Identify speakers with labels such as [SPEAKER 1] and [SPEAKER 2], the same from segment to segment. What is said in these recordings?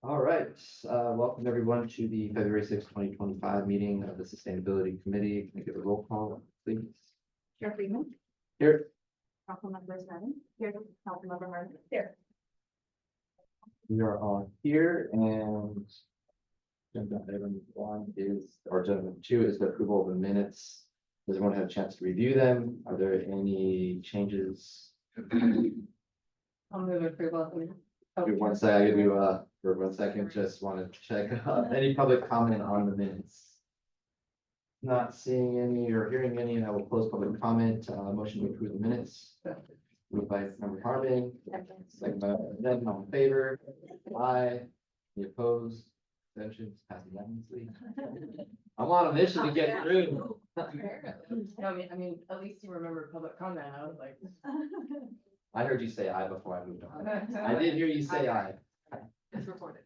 [SPEAKER 1] All right, welcome everyone to the February 6th, 2025 meeting of the Sustainability Committee. Can I get a roll call, please?
[SPEAKER 2] Chair Freeman,
[SPEAKER 1] Here.
[SPEAKER 2] Councilmember Shannon, here, Councilmember Martin, here.
[SPEAKER 1] We are all here and agenda item 1 is, or agenda 2 is the approval of the minutes. Does everyone have a chance to review them? Are there any changes?
[SPEAKER 2] I'll move approval of the minutes.
[SPEAKER 1] Give 1 second, I'll give you, for 1 second, just want to check, any public comment on the minutes? Not seeing any or hearing any, and I will close public comment, motion to approve the minutes. Moved by member Harding, second by Ned, all in favor, aye, any opposed, abstentions, passed unanimously. I'm on a mission to get through.
[SPEAKER 2] No, I mean, at least you remember public comment. I was like.
[SPEAKER 1] I heard you say aye before I moved on. I did hear you say aye.
[SPEAKER 2] It's recorded.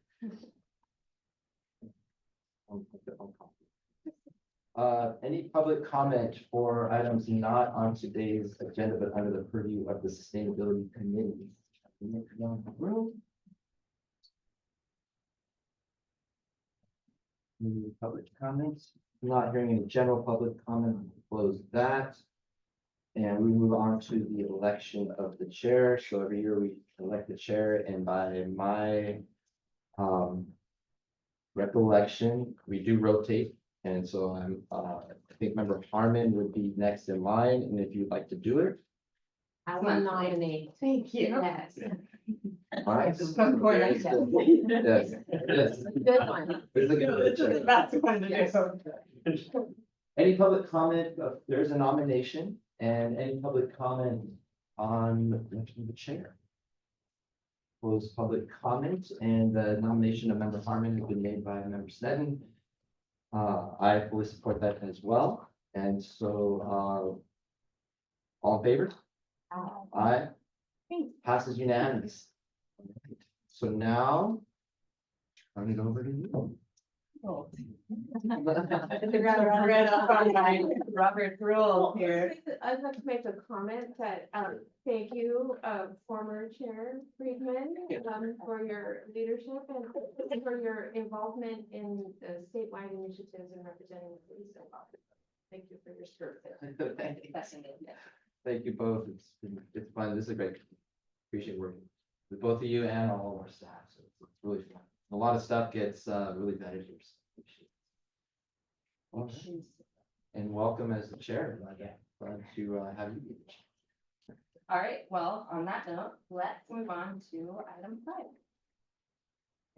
[SPEAKER 1] Any public comment for items not on today's agenda, but under the purview of the Sustainability Committee? Any public comments? Not hearing any general public comment, we'll close that. And we move on to the election of the chair. So every year we elect the chair, and by my recollection, we do rotate. And so I think member Harmon would be next in line, and if you'd like to do it.
[SPEAKER 2] I will nominate. Thank you. Yes.
[SPEAKER 1] All right.
[SPEAKER 2] Some point I said.
[SPEAKER 1] Yes, yes.
[SPEAKER 2] Good one.
[SPEAKER 1] It's a good chair.
[SPEAKER 2] That's one to
[SPEAKER 1] Yes.
[SPEAKER 2] do.
[SPEAKER 1] Any public comment, there's a nomination, and any public comment on the election of the chair? Close public comment, and the nomination of member Harmon has been made by member Sneddon. I fully support that as well, and so, all in favor? Aye. Passes unanimous. So now, turn it over to you.
[SPEAKER 2] Robert's rules here.
[SPEAKER 3] I'd like to make a comment that, thank you, former Chair Friedman, for your leadership and for your involvement in the statewide initiatives and representing the police so well. Thank you for your service.
[SPEAKER 1] Thank you both. It's fun. This is a great. Appreciate working with both of you and all of our staff. So it's really fun. A lot of stuff gets really vetted here. So appreciate it. All right. And welcome as the chair. Glad to have you. Be the chair.
[SPEAKER 2] All right, well, on that note, let's move on to item 5.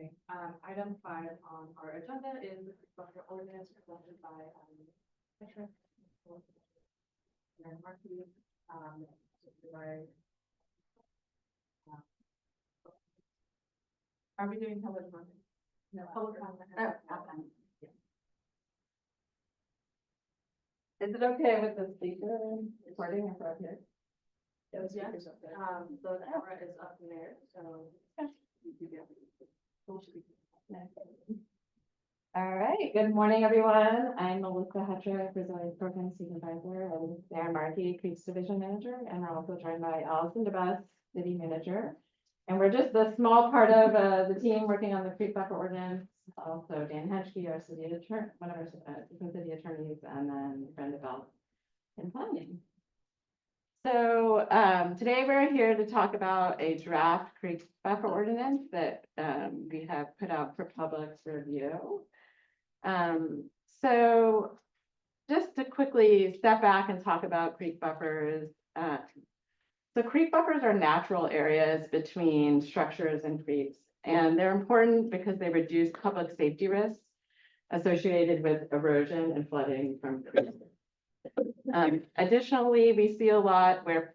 [SPEAKER 3] Okay, item 5 on our agenda is the buffer ordinance presented by Commissioner and Markey, are we doing public comment? No, public comment.
[SPEAKER 2] Is it okay with the speaker recording in front here?
[SPEAKER 3] It was, yeah, the camera is up in there, so.
[SPEAKER 2] All right, good morning, everyone. I'm Melissa Hetrick, Zoning Program Supervisor, and Darren Markey, Creeks Division Manager, and we're also joined by Allison DeBus, City Manager. And we're just a small part of the team working on the Creek Buffer Ordinance. Also, Dan Hedgke, our city attorney, one of our assistant city attorneys, and then Brenda Bell in planning. So today we're here to talk about a draft Creek Buffer Ordinance that we have put out for public review. So just to quickly step back and talk about creek buffers. So creek buffers are natural areas between structures and creeks, and they're important because they reduce public safety risks associated with erosion and flooding from creeks. Additionally, we see a lot where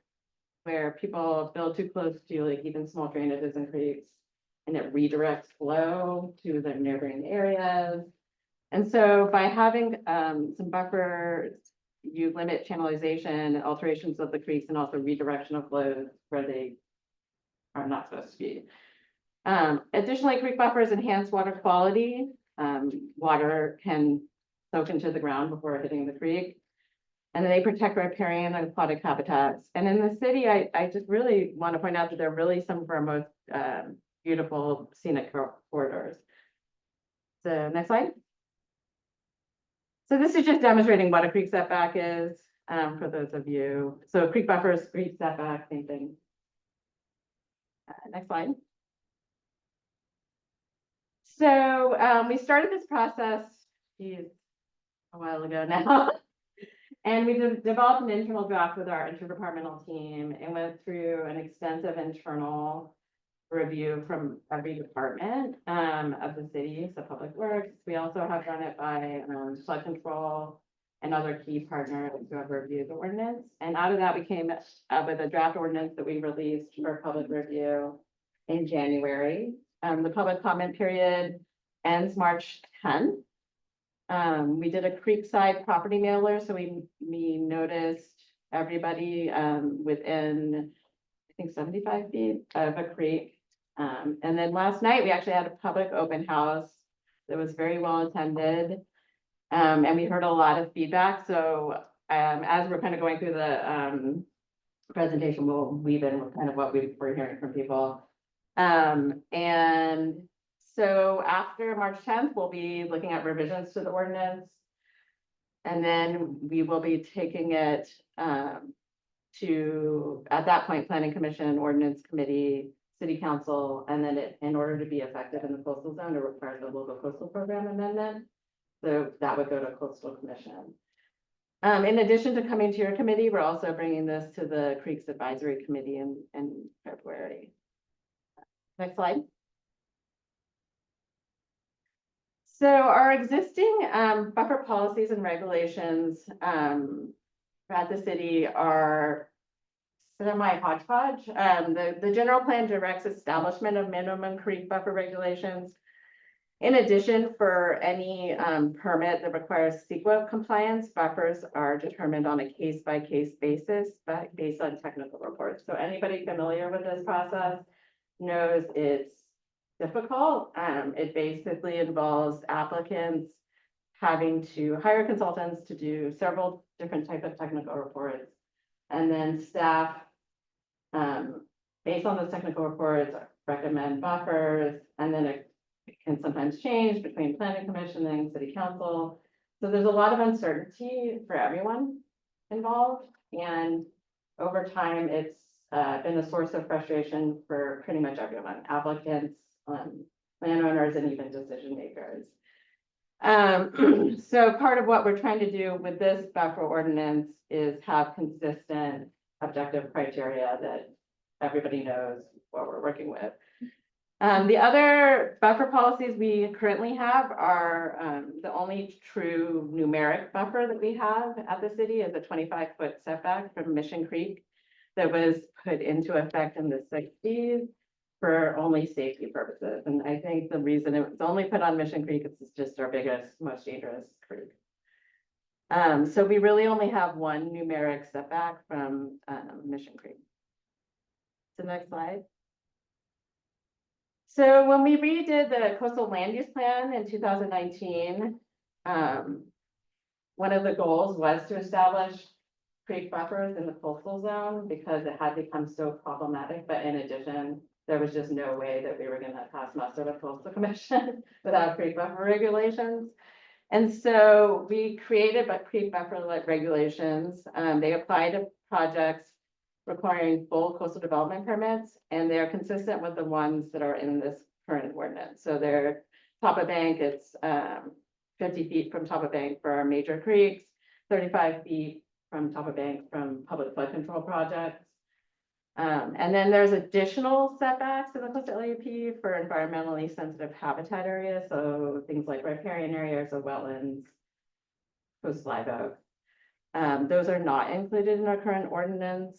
[SPEAKER 2] people build too close to like even small drainages and creeks, and it redirects flow to the neighboring areas. And so by having some buffers, you limit channelization, alterations of the creeks, and also redirection of flows where they are not supposed to be. Additionally, creek buffers enhance water quality. Water can soak into the ground before hitting the creek. And they protect riparian and aquatic habitats. And in the city, I just really want to point out that they're really some of our most beautiful scenic corridors. So next slide. So this is just demonstrating what a creek setback is, for those of you. So creek buffers, creek setback, same thing. Next slide. So we started this process, geez, a while ago now. And we developed an internal draft with our interdepartmental team and went through an extensive internal review from every department of the city, so Public Works. We also have run it by flood control and other key partners who have reviewed the ordinance. And out of that, we came up with a draft ordinance that we released for public review in January. The public comment period ends March 10th. We did a Creekside property mailer, so we noticed everybody within, I think, 75 feet of a creek. And then last night, we actually had a public open house that was very well attended. And we heard a lot of feedback. So as we're kind of going through the presentation, we'll weave in with kind of what we're hearing from people. And so after March 10th, we'll be looking at revisions to the ordinance. And then we will be taking it to, at that point, Planning Commission, Ordinance Committee, City Council, and then in order to be effective in the coastal zone, it requires a local coastal program amendment. So that would go to Coastal Commission. In addition to coming to your committee, we're also bringing this to the Creeks Advisory Committee in February. Next slide. So our existing buffer policies and regulations at the city are semi hodgepodge. The general plan directs establishment of minimum creek buffer regulations. In addition, for any permit that requires CEQA compliance, buffers are determined on a case-by-case basis, but based on technical reports. So anybody familiar with this process knows it's difficult. It basically involves applicants having to hire consultants to do several different types of technical reports. And then staff, based on those technical reports, recommend buffers, and then it can sometimes change between planning commission and city council. So there's a lot of uncertainty for everyone involved. And over time, it's been a source of frustration for pretty much everyone, applicants, landowners, and even decision makers. So part of what we're trying to do with this buffer ordinance is have consistent objective criteria that everybody knows what we're working with. The other buffer policies we currently have are the only true numeric buffer that we have at the city is a 25-foot setback from Mission Creek that was put into effect in the 60s for only safety purposes. And I think the reason it was only put on Mission Creek is it's just our biggest, most dangerous creek. So we really only have one numeric setback from Mission Creek. So next slide. So when we redid the coastal land use plan in 2019, one of the goals was to establish creek buffers in the coastal zone because it had become so problematic. But in addition, there was just no way that we were going to pass muster with coastal commission without creek buffer regulations. And so we created creek buffer regulations. They apply to projects requiring full coastal development permits, and they're consistent with the ones that are in this current ordinance. So they're top of bank, it's 50 feet from top of bank for our major creeks, 35 feet from top of bank from public flood control projects. And then there's additional setbacks in the coastal LUP for environmentally sensitive habitat areas. So things like riparian areas or wetlands, coastal live oak. Those are not included in our current ordinance.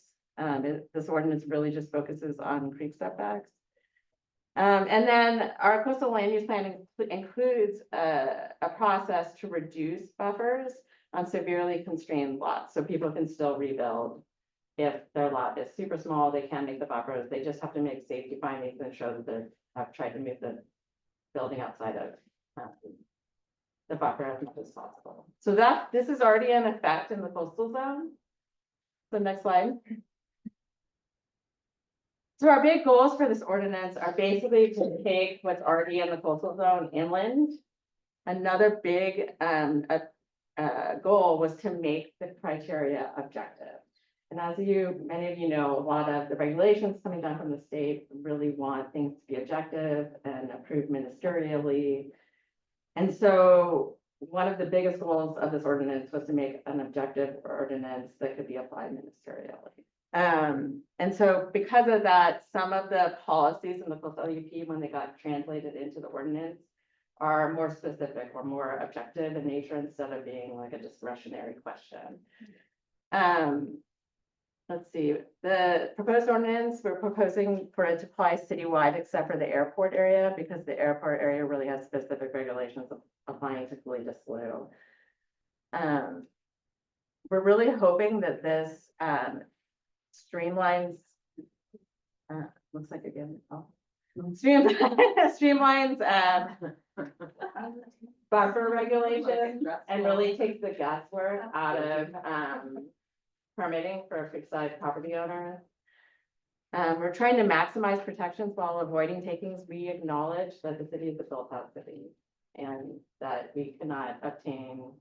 [SPEAKER 2] This ordinance really just focuses on creek setbacks. And then our coastal land use plan includes a process to reduce buffers on severely constrained lots. So people can still rebuild. If their lot is super small, they can make the buffers. They just have to make safety findings and show that they have tried to move the building outside of the buffer as much as possible. So this is already in effect in the coastal zone. So next slide. So our big goals for this ordinance are basically to take what's already in the coastal zone inland. Another big goal was to make the criteria objective. And as many of you know, a lot of the regulations coming down from the state really want things to be objective and approved ministerially. And so one of the biggest goals of this ordinance was to make an objective ordinance that could be applied ministerially. And so because of that, some of the policies in the coastal LUP, when they got translated into the ordinance, are more specific or more objective in nature instead of being like a discretionary question. Let's see, the proposed ordinance, we're proposing for it to apply citywide except for the airport area, because the airport area really has specific regulations applying to Goleta Slough. We're really hoping that this streamlines, looks like again, streamlines buffer regulations and really takes the guesswork out of permitting for fixed site property owners. We're trying to maximize protections while avoiding takings. We acknowledge that the city is a built-out city and that we cannot obtain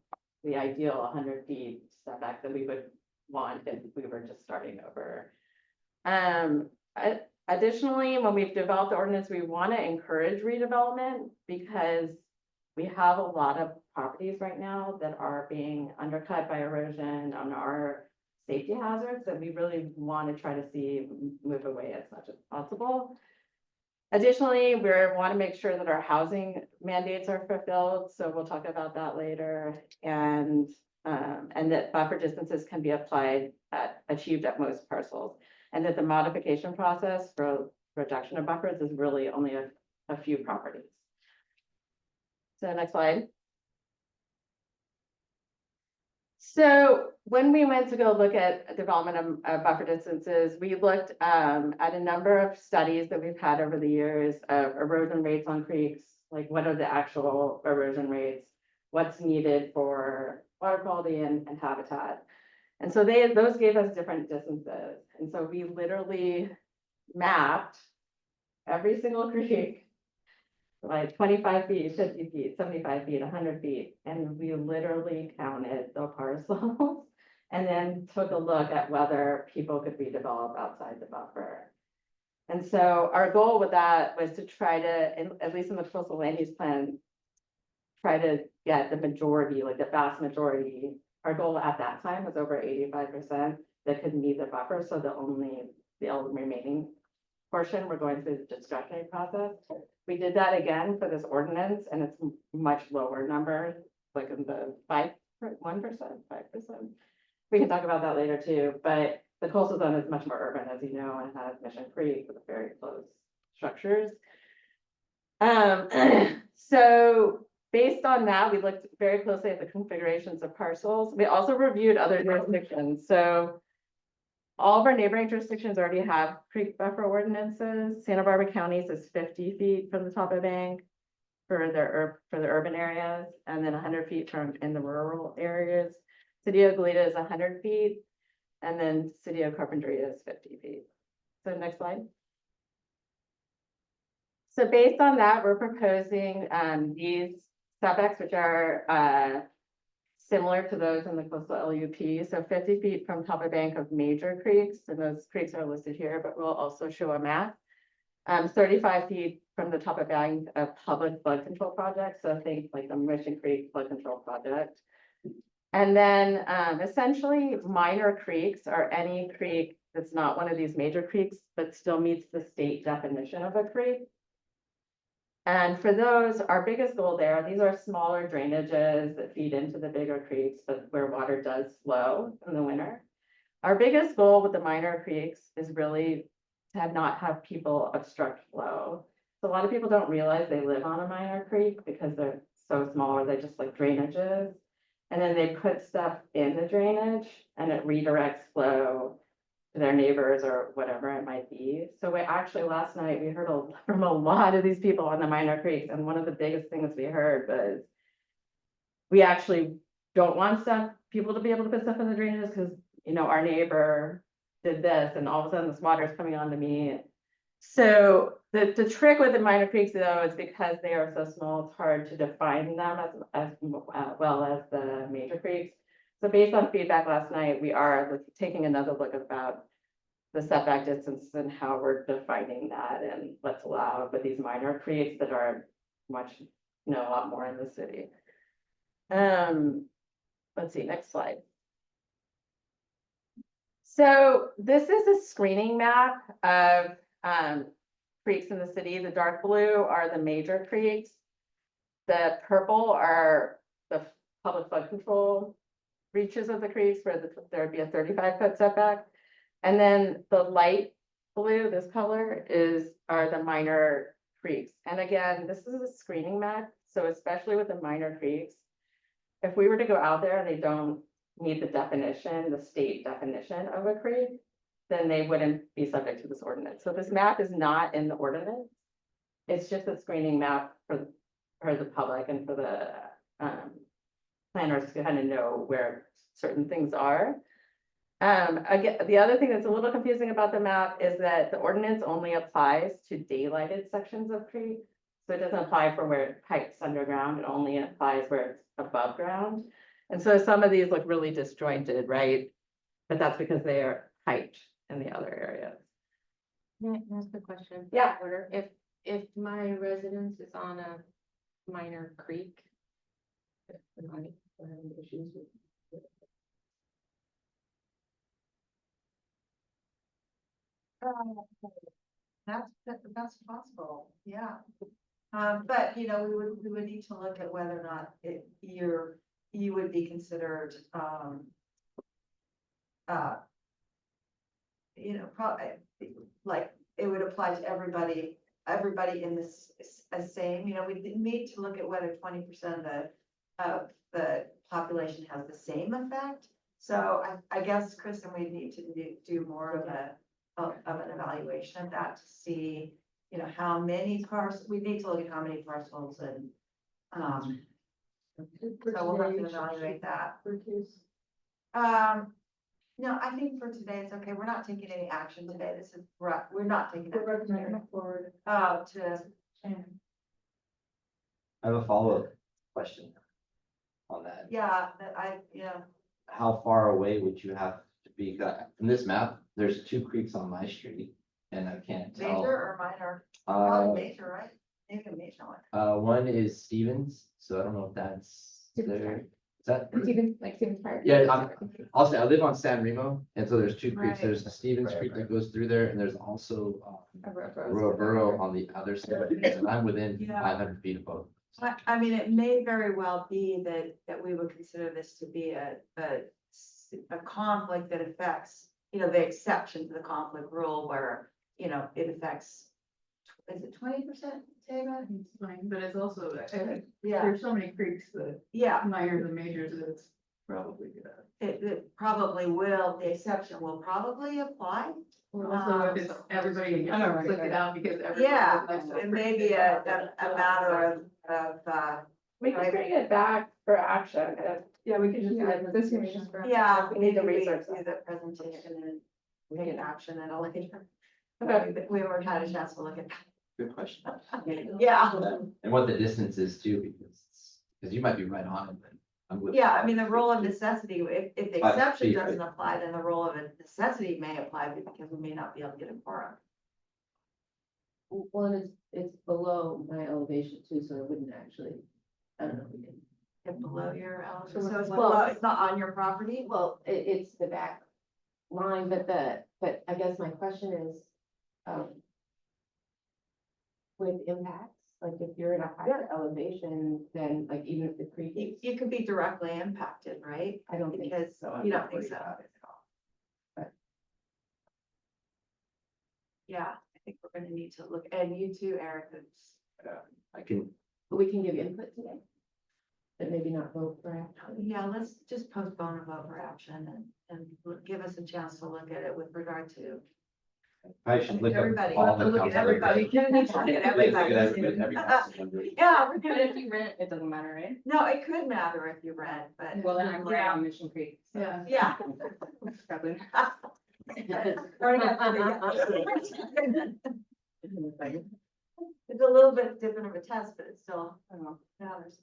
[SPEAKER 2] the ideal 100 feet setback that we would want if we were just starting over. Additionally, when we've developed the ordinance, we want to encourage redevelopment because we have a lot of properties right now that are being undercut by erosion and are safety hazards that we really want to try to see move away as much as possible. Additionally, we want to make sure that our housing mandates are fulfilled. So we'll talk about that later. And that buffer distances can be achieved at most parcels. And that the modification process for reduction of buffers is really only a few properties. So next slide. So when we went to go look at development of buffer distances, we looked at a number of studies that we've had over the years of erosion rates on creeks, like what are the actual erosion rates, what's needed for water quality and habitat. And so those gave us different distances. And so we literally mapped every single creek, like 25 feet, 50 feet, 75 feet, 100 feet. And we literally counted the parcels and then took a look at whether people could redevelop outside the buffer. And so our goal with that was to try to, at least in the coastal land use plan, try to get the majority, like the vast majority. Our goal at that time was over 85% that could meet the buffer. So the only remaining portion, we're going through the discretionary process. We did that again for this ordinance and it's much lower number, like in the 1%, 5%. We can talk about that later too, but the coastal zone is much more urban, as you know, and has Mission Creek with very close structures. So based on that, we looked very closely at the configurations of parcels. We also reviewed other jurisdictions. So all of our neighboring jurisdictions already have creek buffer ordinances. Santa Barbara County's is 50 feet from the top of the bank for the urban areas, and then 100 feet from in the rural areas. City of Goleta is 100 feet, and then City of Carpinteria is 50 feet. So next slide. So based on that, we're proposing these setbacks, which are similar to those in the coastal LUP. So 50 feet from top of bank of major creeks, and those creeks are listed here, but we'll also show a map. 35 feet from the top of bank of public flood control projects. So think like the Mission Creek flood control project. And then essentially minor creeks are any creek that's not one of these major creeks, but still meets the state definition of a creek. And for those, our biggest goal there, these are smaller drainages that feed into the bigger creeks, but where water does flow in the winter. Our biggest goal with the minor creeks is really to not have people obstruct flow. So a lot of people don't realize they live on a minor creek because they're so small, or they just like drainages. And then they put stuff in the drainage and it redirects flow to their neighbors or whatever it might be. So we actually, last night, we heard from a lot of these people on the minor creeks. And one of the biggest things we heard was we actually don't want people to be able to put stuff in the drainages because, you know, our neighbor did this and all of a sudden this water is coming onto me. So the trick with the minor creeks though is because they are so small, it's hard to define them as well as the major creeks. So based on feedback last night, we are taking another look about the setback distances and how we're defining that and what's allowed with these minor creeks that are much, a lot more in the city. Let's see, next slide. So this is a screening map of creeks in the city. The dark blue are the major creeks. The purple are the public flood control reaches of the creeks where there would be a 35-foot setback. And then the light blue, this color are the minor creeks. And again, this is a screening map. So especially with the minor creeks, if we were to go out there and they don't meet the definition, the state definition of a creek, then they wouldn't be subject to this ordinance. So this map is not in the ordinance. It's just a screening map for the public and for the planners to kind of know where certain things are. Again, the other thing that's a little confusing about the map is that the ordinance only applies to daylighted sections of creek. So it doesn't apply for where it pipes underground, it only applies where it's above ground. And so some of these look really disjointed, right? But that's because they are piped in the other areas.
[SPEAKER 4] Can I ask a question?
[SPEAKER 2] Yeah.
[SPEAKER 4] Order, if my residence is on a minor creek. Am I having issues with?
[SPEAKER 5] That's possible, yeah. But, you know, we would need to look at whether or not you would be considered, you know, probably, like, it would apply to everybody in this, as same, you know, we need to look at whether 20% of the population has the same effect. So I guess, Kristen, we need to do more of an evaluation of that to see, you know, how many parcels, we need to look at how many parcels and, so we'll have to evaluate that. No, I think for today, it's okay. We're not taking any action today. We're not taking. Forward. To.
[SPEAKER 1] I have a follow-up question on that.
[SPEAKER 5] Yeah,
[SPEAKER 1] How far away would you have to be? From this map, there's 2 creeks on my street and I can't tell.
[SPEAKER 5] major or minor?
[SPEAKER 1] Uh,
[SPEAKER 5] Probably major, right? Maybe a major one.
[SPEAKER 1] one is Stevens, so I don't know if that's
[SPEAKER 4] Stevens
[SPEAKER 1] there.
[SPEAKER 4] Park.
[SPEAKER 1] Is that?
[SPEAKER 4] Stevens, like Stevens Park?
[SPEAKER 1] Yeah, I'll say I live on San Remo, and so there's 2 creeks.
[SPEAKER 5] Right.
[SPEAKER 1] There's the Stevens
[SPEAKER 4] Right,
[SPEAKER 1] Creek
[SPEAKER 4] right.
[SPEAKER 1] that goes through there, and there's also
[SPEAKER 4] A road.
[SPEAKER 1] Borough on the other side. And I'm within
[SPEAKER 5] Yeah.
[SPEAKER 1] 500 feet of both.
[SPEAKER 5] I mean, it may very well be that we would consider this to be a conflict that affects, you know, the exception to the conflict rule where, you know, it affects, is it 20%, Tava?
[SPEAKER 6] It's fine, but it's also,
[SPEAKER 5] Yeah,
[SPEAKER 6] there's so many creeks that
[SPEAKER 5] yeah,
[SPEAKER 6] minors and majors that it's probably good.
[SPEAKER 5] it probably will, the exception will probably apply.
[SPEAKER 6] Also, if it's everybody, I don't know, click it out because everybody.
[SPEAKER 5] Yeah,
[SPEAKER 6] lives next to
[SPEAKER 5] it may be a matter of,
[SPEAKER 2] We can bring it back for action.
[SPEAKER 6] Yeah, we can just. do
[SPEAKER 4] Yeah,
[SPEAKER 6] it.
[SPEAKER 4] this one is just for.
[SPEAKER 5] yeah,
[SPEAKER 2] We need to
[SPEAKER 5] maybe
[SPEAKER 2] research
[SPEAKER 5] do
[SPEAKER 2] that.
[SPEAKER 5] the presentation and take an action at a later.
[SPEAKER 2] Okay.
[SPEAKER 5] We haven't had a chance to look at
[SPEAKER 1] Good question.
[SPEAKER 5] that. Yeah,
[SPEAKER 1] And what the distance is too, because you might be right on it, but I'm with.
[SPEAKER 5] yeah, I mean, the rule of necessity, if the
[SPEAKER 1] 5
[SPEAKER 5] exception
[SPEAKER 1] feet,
[SPEAKER 5] doesn't
[SPEAKER 1] right?
[SPEAKER 5] apply, then the rule of necessity may apply because we may not be able to get a quorum.
[SPEAKER 4] One is, it's below my elevation too, so it wouldn't actually, I don't know, we can.
[SPEAKER 5] Get below your,
[SPEAKER 6] So
[SPEAKER 5] so it's
[SPEAKER 4] well-
[SPEAKER 5] below, it's not on your property?
[SPEAKER 4] Well, it's the back line, but I guess my question is, with impacts, like if you're in a higher elevation, then like even if the creek is,
[SPEAKER 5] You could be directly impacted, right?
[SPEAKER 4] I don't think
[SPEAKER 5] Because
[SPEAKER 4] so. I'm
[SPEAKER 5] you
[SPEAKER 4] not
[SPEAKER 5] don't think
[SPEAKER 4] worried
[SPEAKER 5] so.
[SPEAKER 4] about it at all.
[SPEAKER 5] Yeah, I think we're gonna need to look, and you too, Eric, it's,
[SPEAKER 1] I can,
[SPEAKER 4] But we can give input today. But maybe not vote for action.
[SPEAKER 5] yeah, let's just postpone a vote for action and give us a chance to look at it with regard to.
[SPEAKER 1] I should look
[SPEAKER 5] Everybody.
[SPEAKER 1] up all the.
[SPEAKER 5] Look at
[SPEAKER 1] council
[SPEAKER 5] everybody.
[SPEAKER 1] members.
[SPEAKER 5] Look at everybody.
[SPEAKER 1] Every council member.
[SPEAKER 5] Yeah, we're
[SPEAKER 7] But
[SPEAKER 5] gonna,
[SPEAKER 7] if you rent, it doesn't matter, right?
[SPEAKER 5] no, it could matter if you rent, but.
[SPEAKER 7] Well, then I'm right on Mission Creek. so
[SPEAKER 6] Yeah.
[SPEAKER 5] Yeah.
[SPEAKER 7] Probably.
[SPEAKER 5] It's a little bit different of a test, but it still matters.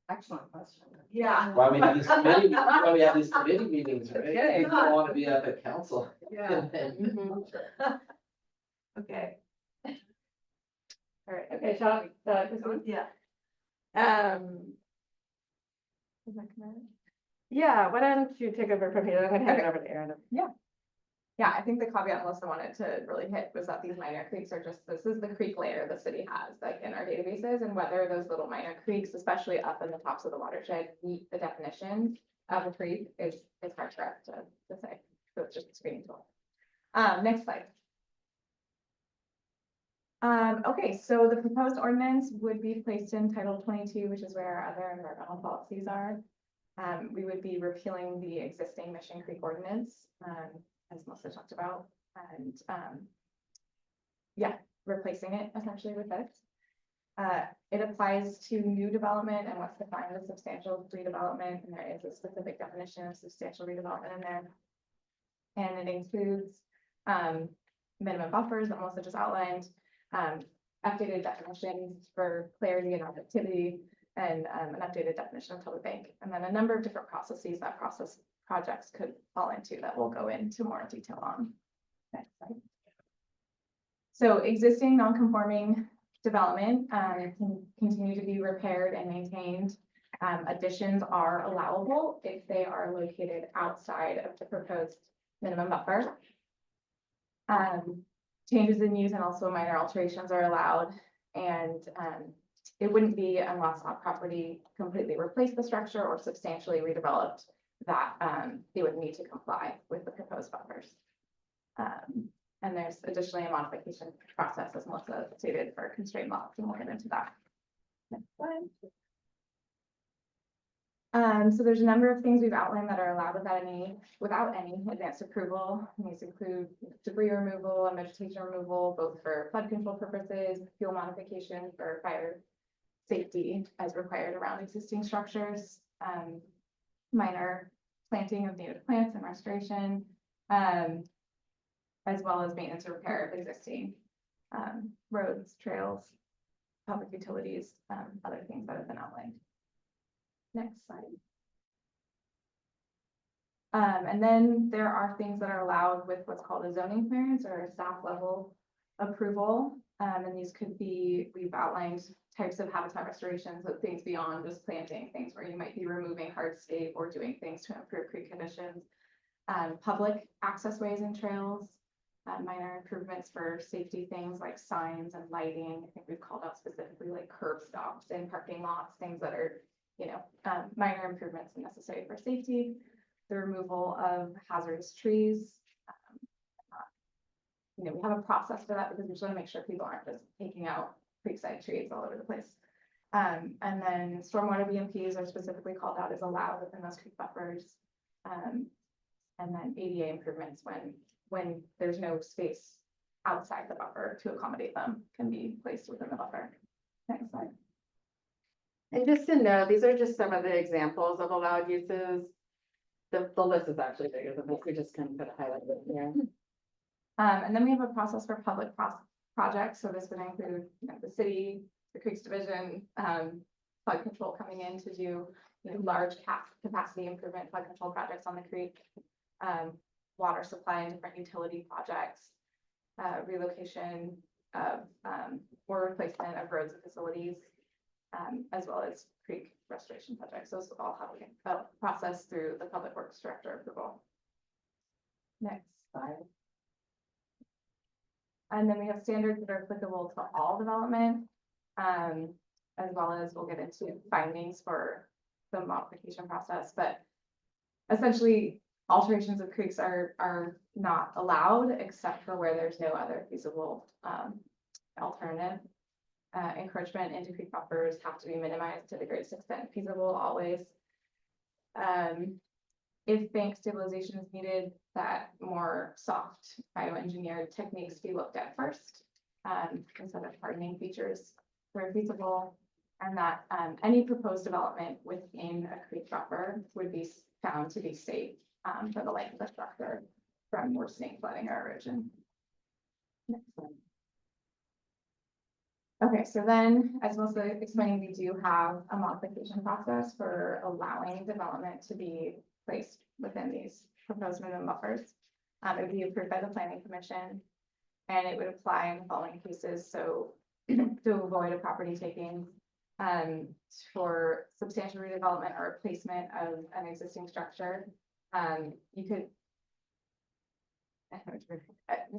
[SPEAKER 7] Excellent question.
[SPEAKER 5] Yeah.
[SPEAKER 1] Why we have these committee, why we have these committee meetings, right?
[SPEAKER 7] Okay.
[SPEAKER 1] People want to be up at council.
[SPEAKER 7] Yeah.
[SPEAKER 5] Okay,
[SPEAKER 2] All right, okay, shall I, proceed?
[SPEAKER 5] yeah.
[SPEAKER 2] Is that correct? Yeah, why don't you take over from here, I'm gonna hand it
[SPEAKER 6] Okay.
[SPEAKER 2] over to Erin.
[SPEAKER 6] Yeah, I think the caveat Melissa wanted to really hit was that these minor creeks are just, this is the creek layer the city has, like in our databases, and whether those little minor creeks, especially up in the tops of the watershed, meet the definition of a creek is hard for us to say, so it's just a screening tool. Next slide. Okay, so the proposed ordinance would be placed in Title 22, which is where our other environmental policies are. We would be repealing the existing Mission Creek ordinance, as Melissa talked about, and, yeah, replacing it essentially with this. It applies to new development and what's defined as substantial redevelopment, and there is a specific definition of substantial redevelopment in there. And it includes, minimum buffers that Melissa just outlined, updated definitions for clarity and objectivity, and an updated definition of total bank, and then a number of different processes that process projects could fall into that we'll go into more detail on. Next slide. So existing non-conforming development can continue to be repaired and maintained. Additions are allowable if they are located outside of the proposed minimum buffer. Changes in use and also minor alterations are allowed, and it wouldn't be unless our property completely replaced the structure or substantially redeveloped that they would need to comply with the proposed buffers. And there's additionally a modification process, as Melissa stated, for constrained lots, and we'll get into that. Next slide. So there's a number of things we've outlined that are allowed without any advanced approval. These include debris removal and vegetation removal, both for flood control purposes, fuel modification for fire safety as required around existing structures, minor planting of native plants and restoration, as well as maintenance and repair of existing roads, trails, public utilities, other things that have been outlined. Next slide. And then there are things that are allowed with what's called a zoning clearance or a staff level approval. And these could be, we've outlined types of habitat restoration, so things beyond just planting, things where you might be removing hardscape or doing things to improve creek conditions. Public access ways and trails, minor improvements for safety things like signs and lighting. I think we've called out specifically like curb stops and parking lots, things that are, minor improvements necessary for safety. The removal of hazardous trees. We have a process for that because we just want to make sure people aren't just taking out creekside trees all over the place. And then stormwater BMPs are specifically called out as allowed within those creek buffers. And then ADA improvements when there's no space outside the buffer to accommodate them can be placed within the buffer. Next slide.
[SPEAKER 2] And just to know, these are just some of the examples of allowed uses. The list is actually bigger than this, we just kind of put a highlight in here.
[SPEAKER 6] And then we have a process for public projects, so this would include, the city, the Creeks Division, flood control coming in to do, large capacity improvement flood control projects on the creek, water supply and different utility projects, relocation of, or replacement of roads and facilities, as well as creek restoration projects. Those all have a process through the Public Works Director approval. Next slide. And then we have standards that are applicable to all development, as well as we'll get into findings for the modification process, but essentially alterations of creeks are not allowed except for where there's no other feasible alternative. Encroachment into creek buffers have to be minimized to the greatest extent feasible always. If bank stabilization is needed, that more soft bioengineered techniques be looked at first, instead of hardening features where feasible, and that any proposed development within a creek buffer would be found to be safe for the life of the structure from worsening flooding or erosion. Next one. Okay, so then, as Melissa explained, we do have a modification process for allowing development to be placed within these proposed minimum buffers. It would be approved by the planning commission. And it would apply in the following cases, so to avoid a property taking. For substantial redevelopment or replacement of an existing structure, you could.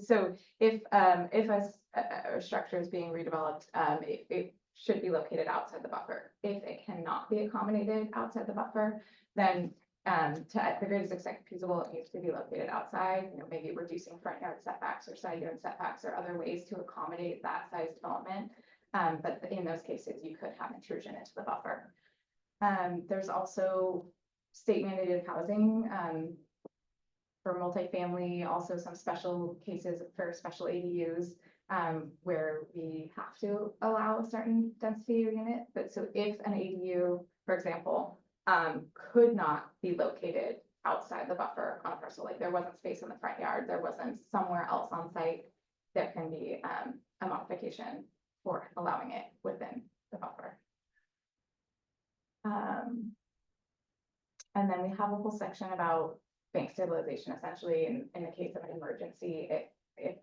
[SPEAKER 6] So if a structure is being redeveloped, it should be located outside the buffer. If it cannot be accommodated outside the buffer, then to the greatest extent feasible, it needs to be located outside, you know, maybe reducing front yard setbacks or side yard setbacks or other ways to accommodate that size development. But in those cases, you could have intrusion into the buffer. There's also state mandated housing, for multifamily, also some special cases for special ADUs, where we have to allow a certain density unit. But so if an ADU, for example, could not be located outside the buffer on a parcel, like there wasn't space in the front yard, there wasn't somewhere else on site, there can be a modification for allowing it within the buffer. And then we have a whole section about bank stabilization, essentially, in the case of an emergency, if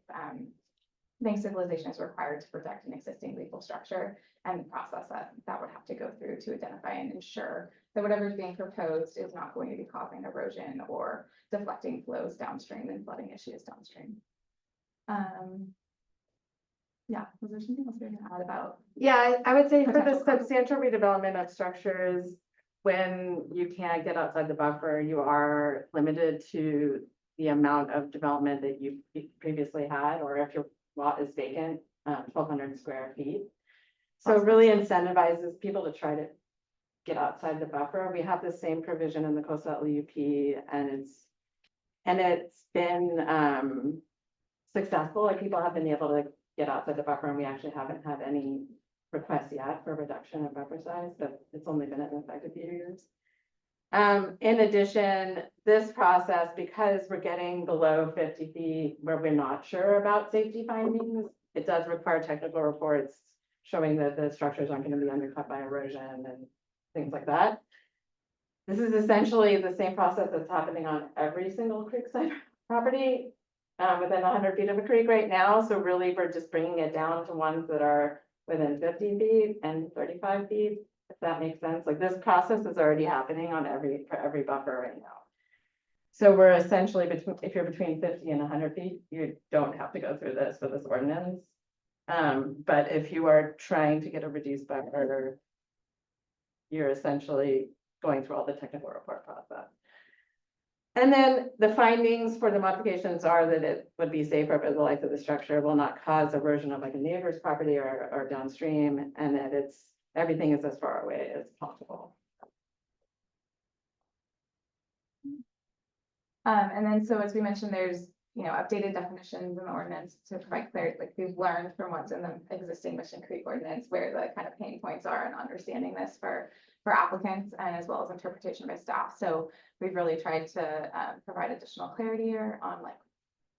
[SPEAKER 6] bank stabilization is required to protect an existing legal structure, and the process that would have to go through to identify and ensure that whatever is being proposed is not going to be causing erosion or deflecting flows downstream and flooding issues downstream. Yeah, was there something else you're gonna add about?
[SPEAKER 2] Yeah, I would say for the
[SPEAKER 6] Potential.
[SPEAKER 2] substantial redevelopment of structures, when you can't get outside the buffer, you are limited to the amount of development that you previously had, or if your lot is vacant, 1,200 square feet. So it really incentivizes people to try to get outside the buffer. We have the same provision in the coastal LUP, and it's been successful. Like, people have been able to get outside the buffer, and we actually haven't had any requests yet for reduction of buffer size, but it's only been in effect a few years. In addition, this process, because we're getting below 50 feet where we're not sure about safety findings, it does require technical reports showing that the structures aren't going to be undercut by erosion and things like that. This is essentially the same process that's happening on every single creekside property within 100 feet of a creek right now. So really, we're just bringing it down to ones that are within 50 feet and 35 feet, if that makes sense. Like, this process is already happening on for every buffer right now. So we're essentially if you're between 50 and 100 feet, you don't have to go through this for this ordinance. But if you are trying to get a reduced buffer, you're essentially going through all the technical report process. And then the findings for the modifications are that it would be safer for the life of the structure, will not cause erosion of like a neighbor's property or downstream, and that everything is as far away as possible.
[SPEAKER 6] And then, so as we mentioned, there's, you know, updated definitions in the ordinance to provide clarity, like we've learned from what's in the existing Mission Creek ordinance, where the kind of pain points are in understanding this for applicants, and as well as interpretation by staff. So we've really tried to provide additional clarity here on like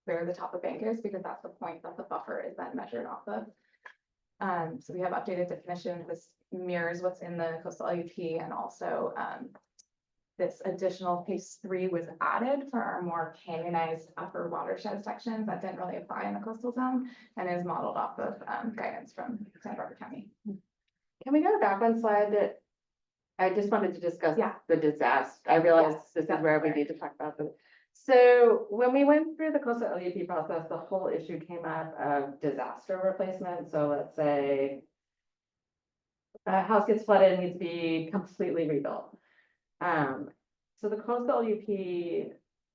[SPEAKER 6] where the top of bank is, because that's the point that the buffer is then measured off of. So we have updated definitions. This mirrors what's in the coastal LUP, and also this additional phase 3 was added for our more canyonized upper watershed sections that didn't really apply in the coastal zone, and is modeled off of guidance from Santa Barbara County.
[SPEAKER 2] Can we go back one slide? That I just wanted to discuss
[SPEAKER 6] Yeah.
[SPEAKER 2] the disaster. I realize
[SPEAKER 6] Yes,
[SPEAKER 2] this is
[SPEAKER 6] that's
[SPEAKER 2] where we
[SPEAKER 6] right.
[SPEAKER 2] need to talk about this. So when we went through the coastal LUP process, the whole issue came up of disaster replacement. So let's say a house gets flooded and needs to be completely rebuilt. So the coastal LUP,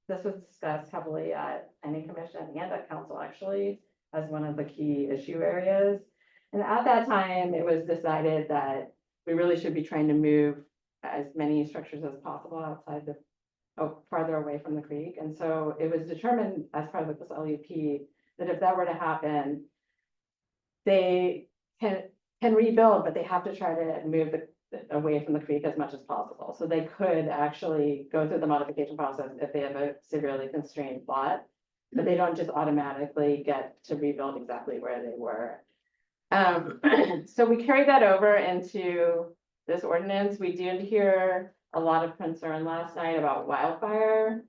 [SPEAKER 2] this was discussed heavily at any commission and at council, actually, as one of the key issue areas. And at that time, it was decided that we really should be trying to move as many structures as possible outside farther away from the creek. And so it was determined as part of the coastal LUP that if that were to happen, they can rebuild, but they have to try to move away from the creek as much as possible. So they could actually go through the modification process if they have a severely constrained lot but they don't just automatically get to rebuild exactly where they were. So we carried that over into this ordinance. We did hear a lot of concern last night about wildfire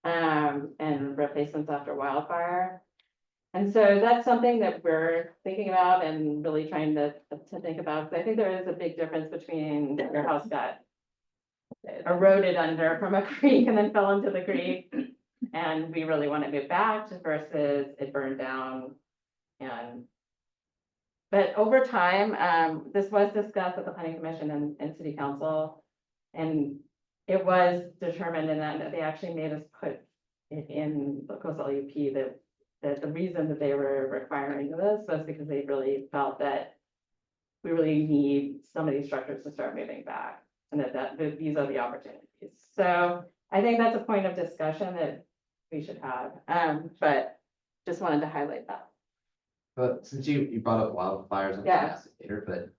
[SPEAKER 2] and replacements after wildfire. And so that's something that we're thinking about and really trying to think about. 'Cause I think there is a big difference between your house got eroded under from a creek and then fell into the creek. And we really want to move back versus it burned down. But over time, this was discussed at the planning commission and city council. And it was determined and that they actually made us put it in the coastal LUP that the reason that they were requiring this was because they really felt that we really need some of these structures to start moving back and that these are the opportunities. So I think that's a point of discussion that we should have, but just wanted to highlight that.
[SPEAKER 1] But since you brought up wildfires, I'm gonna
[SPEAKER 2] Yeah.
[SPEAKER 1] ask it later, but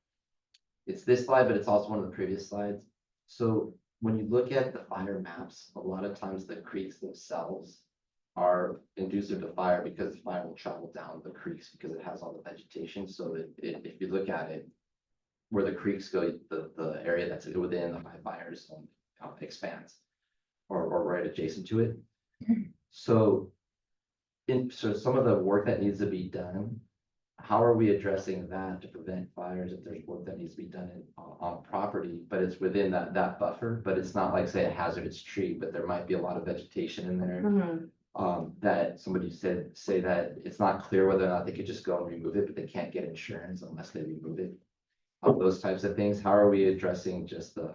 [SPEAKER 1] it's this slide, but it's also one of the previous slides. So when you look at the fire maps, a lot of times the creeks themselves are conducive to fire because the fire will travel down the creeks because it has all the vegetation. So if you look at it, where the creeks go, the area that's within the high fire zone expands or right adjacent to it. So so some of the work that needs to be done, how are we addressing that to prevent fires if there's work that needs to be done on property, but it's within that buffer, but it's not like, say, a hazardous tree, but there might be a lot of vegetation in there. That somebody say that it's not clear whether or not they could just go and remove it, but they can't get insurance unless they remove it. Those types of things, how are we addressing just the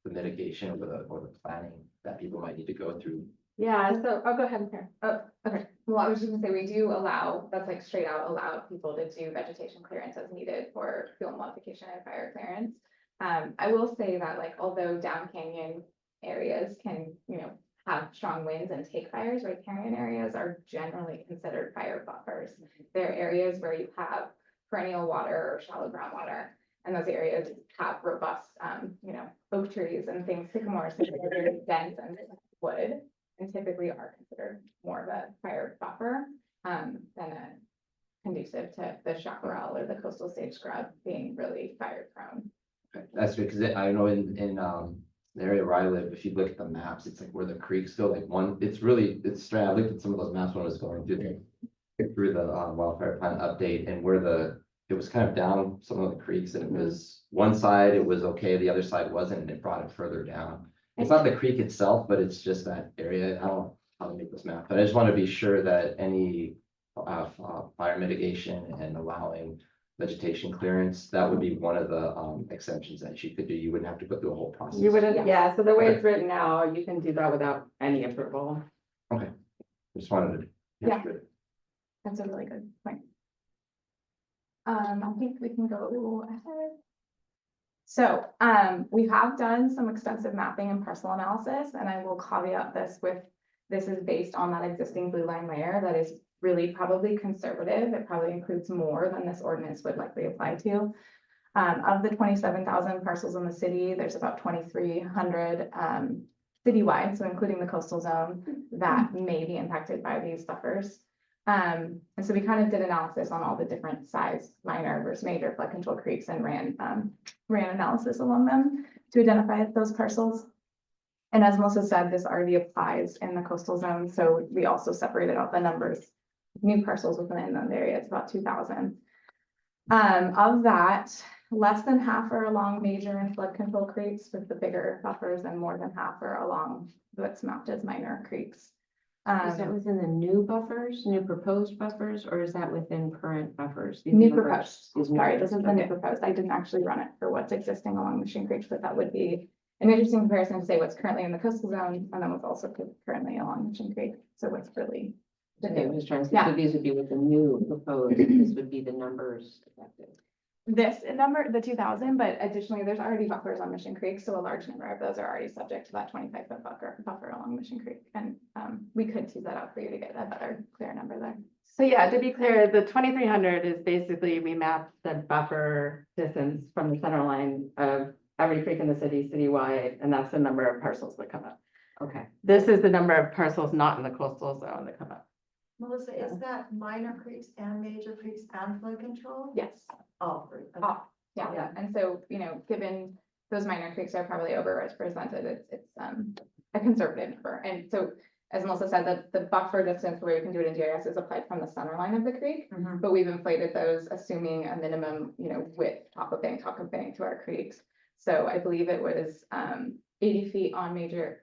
[SPEAKER 1] mitigation or the planning that people might need to go through?
[SPEAKER 2] Yeah, so I'll go ahead and here.
[SPEAKER 6] Oh, okay. Well, I was just gonna say, we do allow, that's like straight out allow people to do vegetation clearance as needed for fuel modification and fire clearance. I will say that like, although down canyon areas can, have strong winds and take fires, riparian areas are generally considered fire buffers. They're areas where you have perennial water or shallow groundwater. And those areas have robust, oak trees and things, sycamores, that are very dense and wood. And typically are considered more of a fire buffer than a conducive to the chaparral or the coastal sage scrub being really fire prone.
[SPEAKER 1] Okay, that's because I know in the area where I live, if you look at the maps, it's like where the creeks go, like it's straight. I looked at some of those maps when I was going through the wildfire plan update and where it was kind of down some of the creeks and it was one side, it was okay, the other side wasn't, and it brought it further down. It's not the creek itself, but it's just that area. I don't know how to make this map, but I just want to be sure that any fire mitigation and allowing vegetation clearance, that would be one of the exemptions that you could do. You wouldn't have to go through a whole process.
[SPEAKER 2] You wouldn't,
[SPEAKER 6] Yeah.
[SPEAKER 2] yeah, so the way
[SPEAKER 1] Okay.
[SPEAKER 2] it's written now, you can do that without any approval.
[SPEAKER 1] Just wanted to.
[SPEAKER 6] Yeah. That's a really good point. I think we can go ahead. So, we have done some extensive mapping and parcel analysis, and I will caveat this with, this is based on that existing blue line layer that is really probably conservative. It probably includes more than this ordinance would likely apply to. Of the 27,000 parcels in the city, there's about 2,300 citywide, so including the coastal zone, that may be impacted by these buffers. And so we kind of did analysis on all the different size, minor versus major flood control creeks and ran analysis along them to identify those parcels. And as Melissa said, this already applies in the coastal zone, so we also separated out the numbers. New parcels within that area, it's about 2,000. Of that, less than half are along major and flood control creeks with the bigger buffers, and more than half are along what's mapped as minor creeks.
[SPEAKER 4] Is that within the new buffers, new proposed buffers, or is that within current buffers? These
[SPEAKER 6] New
[SPEAKER 4] numbers-
[SPEAKER 6] proposed,
[SPEAKER 4] these
[SPEAKER 6] sorry,
[SPEAKER 4] numbers,
[SPEAKER 6] this is the new
[SPEAKER 4] okay.
[SPEAKER 6] proposed. I didn't actually run it for what's existing along Mission Creek, but that would be an interesting comparison to say what's currently in the coastal zone and then what's also currently along Mission Creek. So what's really the
[SPEAKER 4] Okay, I'm
[SPEAKER 6] new.
[SPEAKER 4] just trying to see,
[SPEAKER 6] Yeah.
[SPEAKER 4] so these would be with the new proposed, this would be the numbers affected.
[SPEAKER 6] This number, the 2,000, but additionally, there's already buffers on Mission Creek, so a large number of those are already subject to that 25-foot buffer along Mission Creek. And we could tease that out for you to get a better, clear number there.
[SPEAKER 2] So yeah, to be clear, the 2,300 is basically, we mapped the buffer distance from the center line of every creek in the city, citywide, and that's the number of parcels that come up.
[SPEAKER 4] Okay,
[SPEAKER 2] This is the number of parcels not in the coastal zone that come up.
[SPEAKER 5] Melissa, is that minor creeks and major creeks and flood control?
[SPEAKER 6] Yes.
[SPEAKER 5] All three. Okay.
[SPEAKER 6] Oh, yeah, and so, given those minor creeks are probably overrepresented, it's a conservative number. And so, as Melissa said, that the buffer distance where you can do it in GIS is applied from the center line of the creek.
[SPEAKER 5] Mhm.
[SPEAKER 6] But we've inflated those, assuming a minimum, width, top of bank to our creeks. So I believe it was 80 feet on major,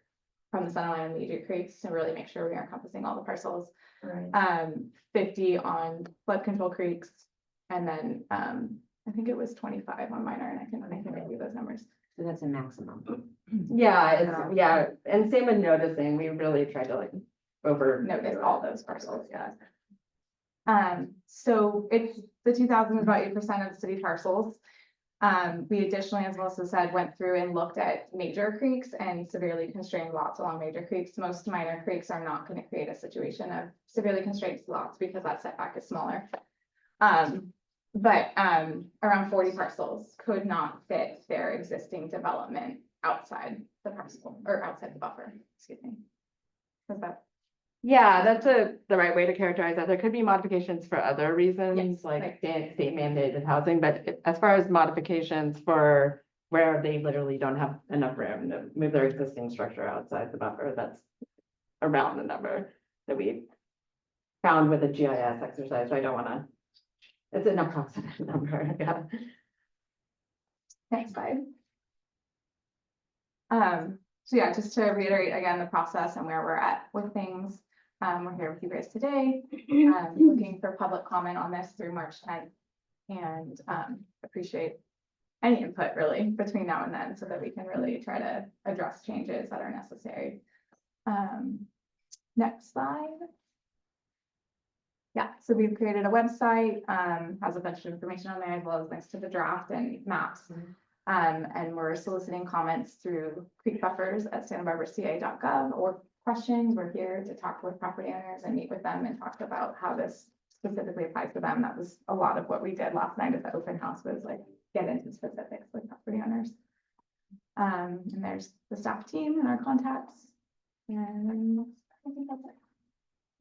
[SPEAKER 6] from the center line of major creeks to really make sure we are encompassing all the parcels.
[SPEAKER 5] Right.
[SPEAKER 6] 50 on flood control creeks, and then I think it was 25 on minor, and I can review those numbers.
[SPEAKER 4] So that's a maximum.
[SPEAKER 2] Yeah, and same with noticing, we really tried to like
[SPEAKER 6] Notice all those parcels, yeah. So it's the 2,000 is about 8% of the city parcels. We additionally, as Melissa said, went through and looked at major creeks and severely constrained lots along major creeks. Most minor creeks are not going to create a situation of severely constrained lots because that setback is smaller. But around 40 parcels could not fit their existing development outside the parcel or outside the buffer, excuse me. Was that?
[SPEAKER 2] Yeah, that's the right way to characterize that. There could be modifications for other reasons,
[SPEAKER 6] Yes,
[SPEAKER 2] like
[SPEAKER 6] right.
[SPEAKER 2] state mandated housing, but as far as modifications for where they literally don't have enough room to move their existing structure outside the buffer, that's around the number that we found with a GIS exercise. So I don't wanna, it's an approximate number, yeah.
[SPEAKER 6] Next slide. So yeah, just to reiterate again, the process and where we're at with things. We're here with you guys today, looking for public comment on this through March 10th. And appreciate any input really between now and then so that we can really try to address changes that are necessary. Next slide. Yeah, so we've created a website, has a bunch of information on there as well as links to the draft and maps. And we're soliciting comments through creekbuffers@santabarbarca.gov or questions. We're here to talk with property owners and meet with them and talk about how this specifically applies to them. That was a lot of what we did last night at the open house, was like get into specifics with property owners. And there's the staff team and our contacts. And I think that's it.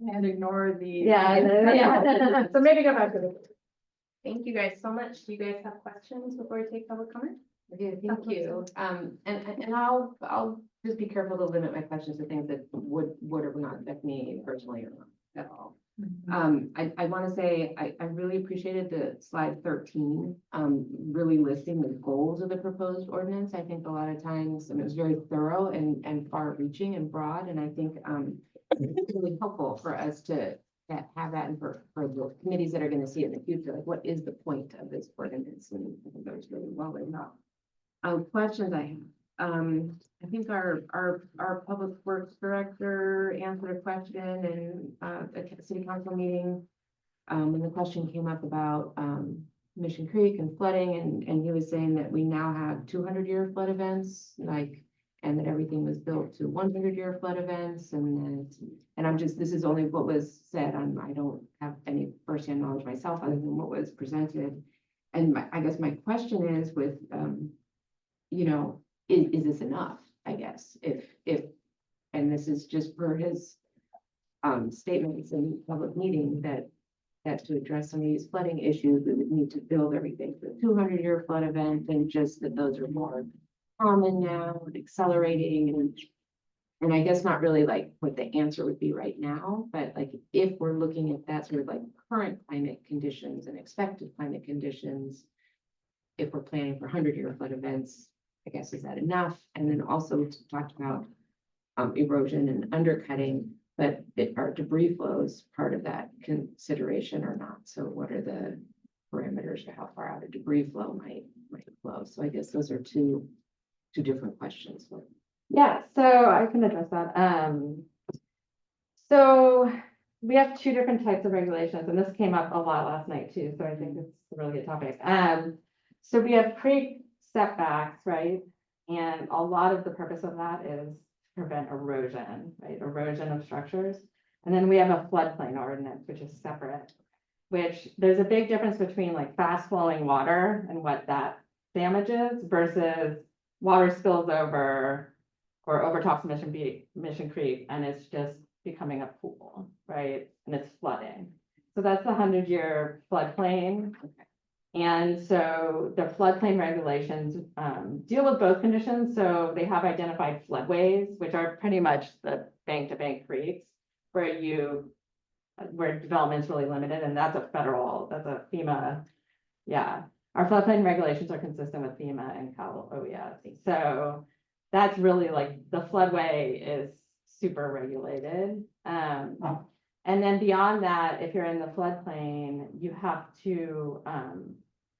[SPEAKER 7] And ignore the.
[SPEAKER 2] Yeah. So maybe go back to the.
[SPEAKER 4] Thank you guys so much. Do you guys have questions before we take public comment? I do, thank you. And I'll just be careful to limit my questions to things that would or would not affect me personally or not at all. I want to say, I really appreciated the slide 13, really listing the goals of the proposed ordinance. I think a lot of times, and it was very thorough and far reaching and broad, and I think it's really helpful for us to have that and for the committees that are going to see it in the future, like what is the point of this ordinance? And I think that was really well written up. Questions I have. I think our public works director answered a question in a city council meeting. When the question came up about Mission Creek and flooding, and he was saying that we now have 200-year flood events, and that everything was built to 100-year flood events, and this is only what was said. I don't have any firsthand knowledge myself other than what was presented. And I guess my question is with, is this enough? I guess if, and this is just per his statements in public meeting that to address some of these flooding issues, we would need to build everything for the 200-year flood event, and just that those are more common now and accelerating, and I guess not really like what the answer would be right now, but like if we're looking at that sort of like current climate conditions and expected climate conditions, if we're planning for 100-year flood events, I guess, is that enough? And then also talked about erosion and undercutting, but are debris flows part of that consideration or not? So what are the parameters for how far out a debris flow might flow? So I guess those are two different questions.
[SPEAKER 2] Yeah, so I can address that. So we have two different types of regulations, and this came up a lot last night too, so I think it's a really good topic. So we have creek setbacks, right? And a lot of the purpose of that is to prevent erosion, right? Erosion of structures. And then we have a floodplain ordinance, which is separate, which there's a big difference between like fast flowing water and what that damages versus water spills over or overtops Mission Creek, and it's just becoming a pool, right? And it's flooding. So that's the 100-year floodplain. And so the floodplain regulations deal with both conditions. So they have identified floodways, which are pretty much the bank-to-bank creeks where development's really limited, and that's a FEMA. Yeah, our floodplain regulations are consistent with FEMA and Cal OES. So that's really like the floodway is super regulated. And then beyond that, if you're in the floodplain, you have to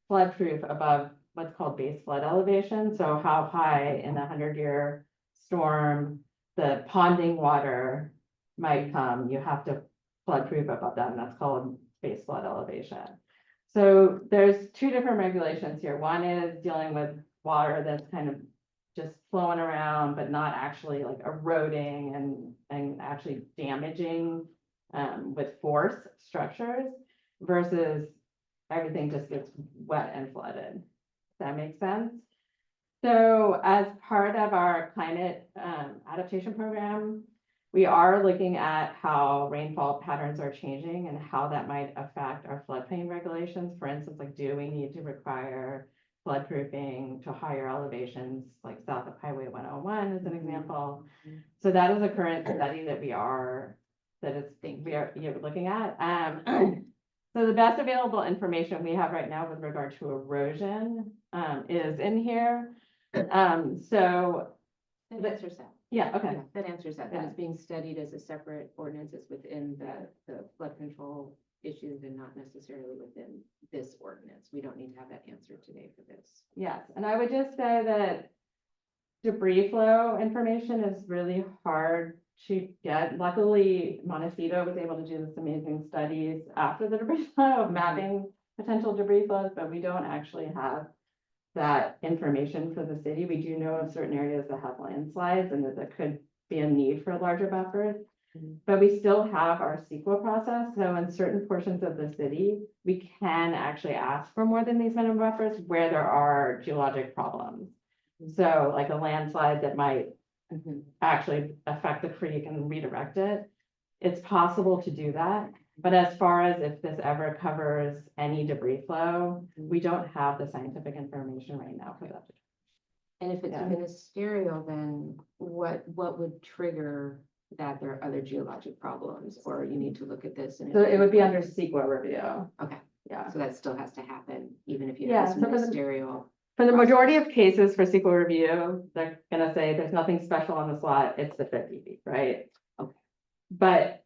[SPEAKER 2] flood-proof above what's called base flood elevation. So how high in a 100-year storm the ponding water might come, you have to flood-proof above that, and that's called base flood elevation. So there's two different regulations here. One is dealing with water that's kind of just flowing around, but not actually like eroding and actually damaging with force structures, versus everything just gets wet and flooded. Does that make sense? So as part of our climate adaptation program, we are looking at how rainfall patterns are changing and how that might affect our floodplain regulations. For instance, like, do we need to require floodproofing to higher elevations, like south of Highway 101 as an example? So that is a current study that we are looking at. So the best available information we have right now with regard to erosion is in here. So
[SPEAKER 4] That answers that.
[SPEAKER 2] yeah, okay.
[SPEAKER 4] Yeah, that answers that. That
[SPEAKER 2] Yeah.
[SPEAKER 4] is being studied as a separate ordinance. It's within the flood control issues and not necessarily within this ordinance. We don't need to have that answer today for this.
[SPEAKER 2] Yes, and I would just say that debris flow information is really hard to get. Luckily, Montecito was able to do this amazing studies after the debris flow of mapping potential debris flows, but we don't actually have that information for the city. We do know of certain areas that have landslides and that there could be a need for larger buffers. But we still have our CEQA process. So in certain portions of the city, we can actually ask for more than these minimum buffers where there are geologic problems. So like a landslide that might actually affect the creek and redirect it. It's possible to do that. But as far as if this ever covers any debris flow, we don't have the scientific information right now for that.
[SPEAKER 4] And if it's
[SPEAKER 2] Yeah.
[SPEAKER 4] ministerial, then what would trigger that there are other geologic problems, or you need to look at this? And
[SPEAKER 2] So it would be under CEQA review.
[SPEAKER 4] Okay.
[SPEAKER 2] Yeah.
[SPEAKER 4] So that still has to happen, even if you
[SPEAKER 2] Yeah,
[SPEAKER 4] have
[SPEAKER 2] so
[SPEAKER 4] this
[SPEAKER 2] for the-
[SPEAKER 4] ministerial.
[SPEAKER 2] For the majority of cases for CEQA review, they're gonna say there's nothing special on this lot, it's the 50 feet, right?
[SPEAKER 4] Okay.
[SPEAKER 2] But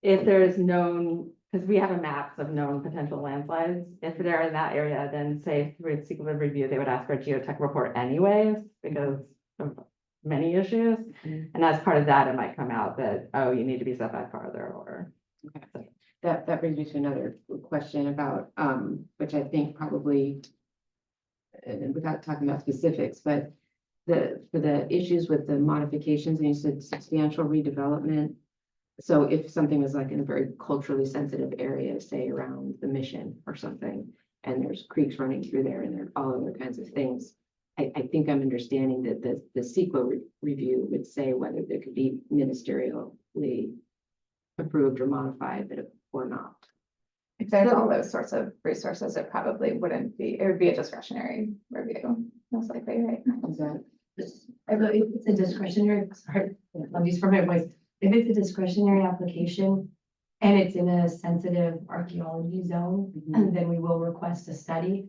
[SPEAKER 2] if there's known, because we have a maps of known potential landslides, if they're in that area, then say through CEQA review, they would ask for a geotech report anyways, because of many issues. And as part of that, it might come out that, oh, you need to be set back farther, or.
[SPEAKER 4] That brings me to another question about, which I think probably, and without talking about specifics, but for the issues with the modifications, and you said substantial redevelopment. So if something is like in a very culturally sensitive area, say around the Mission or something, and there's creeks running through there and there are all other kinds of things, I think I'm understanding that the CEQA review would say whether there could be ministerially approved or modified, but or not.
[SPEAKER 6] If there's all those sorts of resources, it probably wouldn't be, it would be a discretionary review, most likely, right?
[SPEAKER 4] Is that?
[SPEAKER 8] I believe it's a discretionary, sorry, apologies for my voice. If it's a discretionary application and it's in a sensitive archaeology zone, then we will request a study.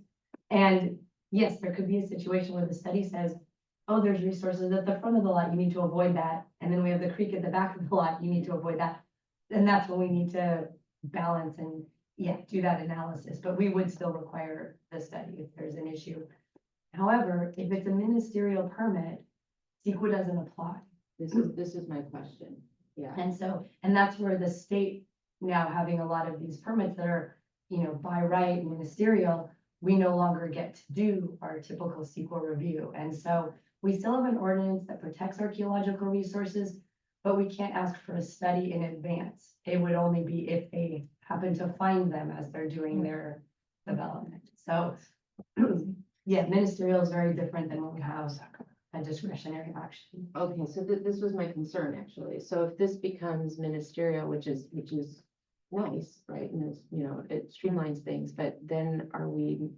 [SPEAKER 8] And yes, there could be a situation where the study says, oh, there's resources at the front of the lot, you need to avoid that. And then we have the creek at the back of the lot, you need to avoid that. And that's when we need to balance and, yeah, do that analysis, but we would still require the study if there's an issue. However, if it's a ministerial permit, CEQA doesn't apply.
[SPEAKER 4] This is my question. Yeah.
[SPEAKER 8] And so, and that's where the state now having a lot of these permits that are, by right ministerial, we no longer get to do our typical CEQA review. And so we still have an ordinance that protects archaeological resources, but we can't ask for a study in advance. It would only be if they happen to find them as they're doing their development. So yeah, ministerial is very different than what we have a discretionary action.
[SPEAKER 4] Okay, so this was my concern, actually. So if this becomes ministerial, which is nice, right? And it's, you know, it streamlines things, but then are we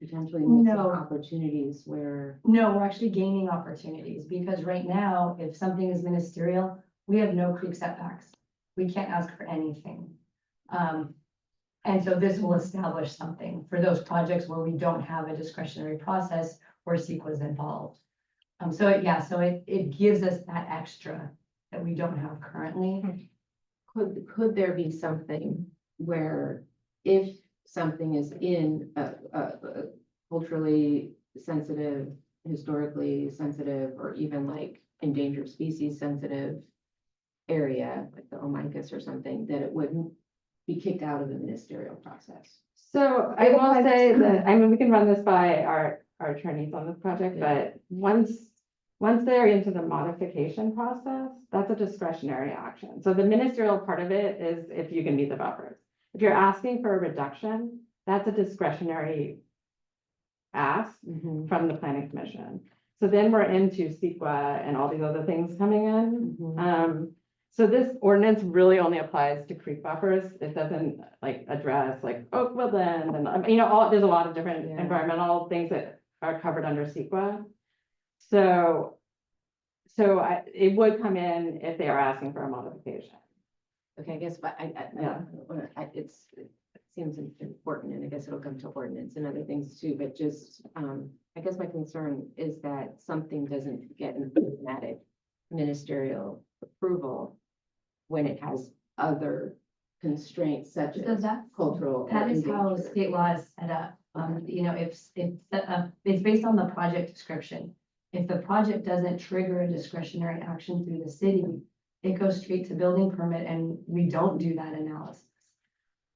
[SPEAKER 4] potentially missing
[SPEAKER 8] No.
[SPEAKER 4] opportunities where,
[SPEAKER 8] No, we're actually gaining opportunities because right now, if something is ministerial, we have no creek setbacks. We can't ask for anything. And so this will establish something for those projects where we don't have a discretionary process where CEQA is involved. So it gives us that extra that we don't have currently.
[SPEAKER 4] could there be something where if something is in a culturally sensitive, historically sensitive, or even like endangered species sensitive area, like the Omicus or something, that it wouldn't be kicked out of the ministerial process?
[SPEAKER 2] So I will say that, I mean, we can run this by our attorneys on this project, but once they're into the modification process, that's a discretionary action. So the ministerial part of it is if you can meet the buffers. If you're asking for a reduction, that's a discretionary ask from the planning commission. So then we're into CEQA and all these other things coming in. So this ordinance really only applies to creek buffers. It doesn't like address like oak woodland and, you know, there's a lot of different
[SPEAKER 4] Yeah.
[SPEAKER 2] environmental things that are covered under CEQA. So it would come in if they are asking for a modification.
[SPEAKER 4] Okay, I guess, but
[SPEAKER 2] Yeah.
[SPEAKER 4] it seems important, and I guess it'll come to ordinance and other things too, but just, I guess my concern is that something doesn't get an automatic ministerial approval when it has other constraints such
[SPEAKER 8] So
[SPEAKER 4] as
[SPEAKER 8] that's,
[SPEAKER 4] cultural. or
[SPEAKER 8] that is how
[SPEAKER 4] endangered.
[SPEAKER 8] state law is set up. You know, if it's based on the project description. If the project doesn't trigger a discretionary action through the city, it goes straight to building permit and we don't do that analysis.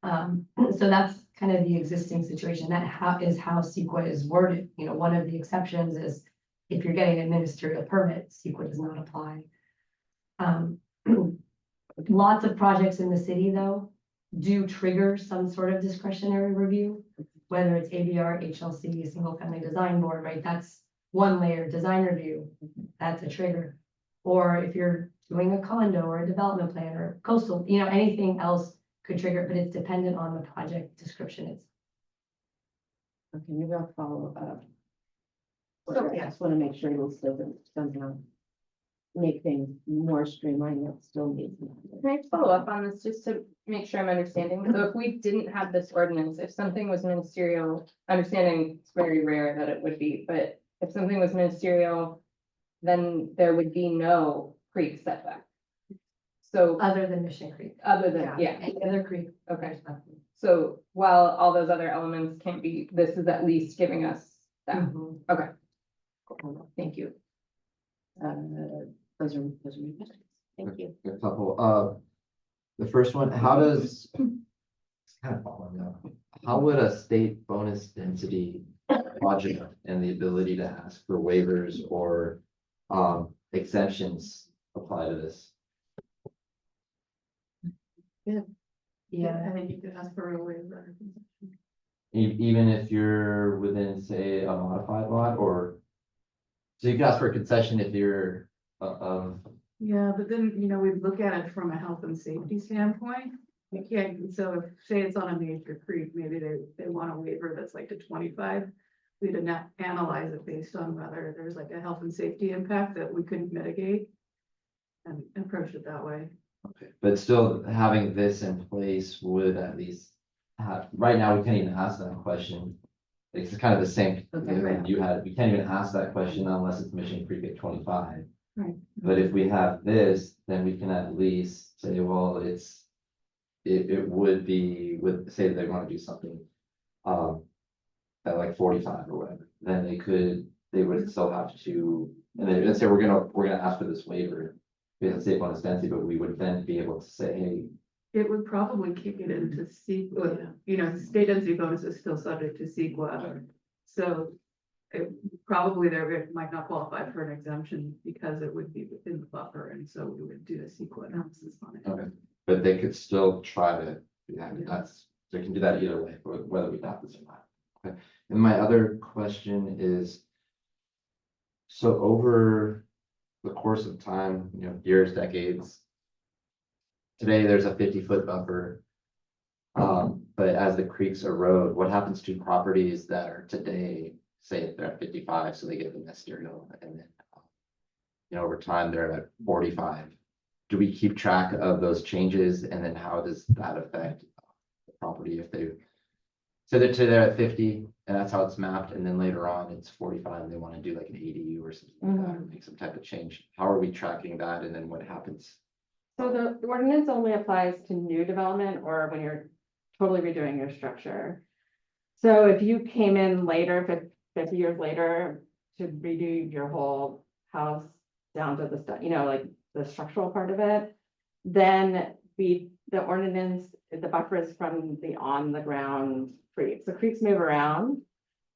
[SPEAKER 8] So that's kind of the existing situation. That is how CEQA is worded. You know, one of the exceptions is if you're getting a ministerial permit, CEQA does not apply. Lots of projects in the city, though, do trigger some sort of discretionary review, whether it's ABR, HLC, Single Family Design Board, right? That's one layer design review. That's a trigger. Or if you're doing a condo or a development plan or coastal, you know, anything else could trigger, it, but it's dependent on the project description. It's
[SPEAKER 4] Okay, maybe I'll follow up.
[SPEAKER 5] So,
[SPEAKER 4] I just want to make sure it'll still somehow make things more streamlined, that still needs.
[SPEAKER 7] Can I follow up on this just to make sure I'm understanding? So if we didn't have this ordinance, if something was ministerial, understanding it's very rare that it would be, but if something was ministerial, then there would be no creek setback. So
[SPEAKER 8] other than Mission Creek.
[SPEAKER 7] other than, yeah,
[SPEAKER 8] Any other creek.
[SPEAKER 7] okay. So while all those other elements can't be, this is at least giving us that.
[SPEAKER 8] Mhm.
[SPEAKER 7] Okay.
[SPEAKER 4] Thank you. Those are my questions. Thank you.
[SPEAKER 1] A couple, the first one, how does, it's kind of following up, how would a state bonus density project and the ability to ask for waivers or exemptions apply to this?
[SPEAKER 8] Yeah.
[SPEAKER 3] think you could ask for a waiver.
[SPEAKER 1] Even if you're within, say, a modified lot, or so you can ask for a concession if you're
[SPEAKER 9] Yeah, but then, you know, we look at it from a health and safety standpoint. We can't, so if, say it's on a major creek, maybe they want a waiver that's like to 25. We'd analyze it based on whether there's like a health and safety impact that we couldn't mitigate. And approach it that way.
[SPEAKER 1] Okay, but still having this in place would at least have, right now, we can't even ask that question. It's kind of the same,
[SPEAKER 4] Okay.
[SPEAKER 1] that you had, we can't even ask that question unless it's Mission Creek at 25.
[SPEAKER 9] Right.
[SPEAKER 1] But if we have this, then we can at least say, well, it would be, with, say they want to do something. At like 45 or whatever, then they would still have to, and then let's say we're gonna ask for this waiver. We have to save on a density, but we would then be able to say, hey,
[SPEAKER 9] It would probably kick it into CEQA, you know, the state density bonus is still subject to CEQA. So it probably there might not qualify for an exemption because it would be within the buffer, and so we would do a CEQA analysis on it.
[SPEAKER 1] okay, but they could still try to, yeah, they can do that either way, whether we adopt this or not. Okay, and my other question is, So over the course of time, years, decades. Today, there's a 50-foot buffer. But as the creeks erode, what happens to properties that are today, say if they're at 55, so they get the ministerial, and then. Over time, they're at 45. Do we keep track of those changes, and then how does that affect the property if they? So they're at 50, and that's how it's mapped, and then later on, it's 45, and they want to do like an ADU or something like that, or make some type of change. How are we tracking that, and then what happens?
[SPEAKER 2] So the ordinance only applies to new development or when you're totally redoing your structure. So if you came in later, 50 years later, to redo your whole house down to the stuff, like the structural part of it, then the ordinance, the buffer is from the on the ground creeks. The creeks move around.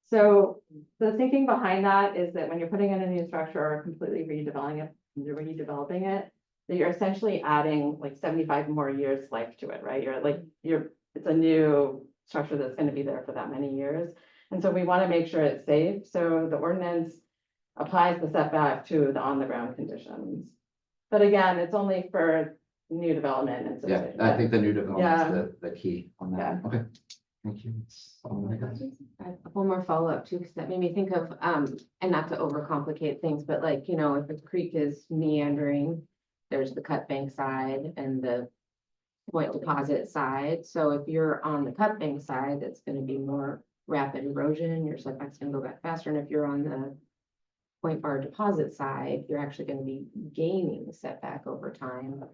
[SPEAKER 2] So the thinking behind that is that when you're putting in a new structure or completely redeveloping it, that you're essentially adding like 75 more years life to it, right? It's a new structure that's going to be there for that many years. And so we want to make sure it's safe. So the ordinance applies the setback to the on the ground conditions. But again, it's only for new development and.
[SPEAKER 1] Yeah, I think the new development is the key on that.
[SPEAKER 2] Yeah.
[SPEAKER 1] Okay, thank you. That's all I got.
[SPEAKER 4] I have one more follow-up too, because that made me think of, and not to overcomplicate things, but like, if a creek is meandering, there's the cut bank side and the point deposit side. So if you're on the cut bank side, it's gonna be more rapid erosion, your setback's gonna go back faster. And if you're on the point bar deposit side, you're actually gonna be gaining setback over time.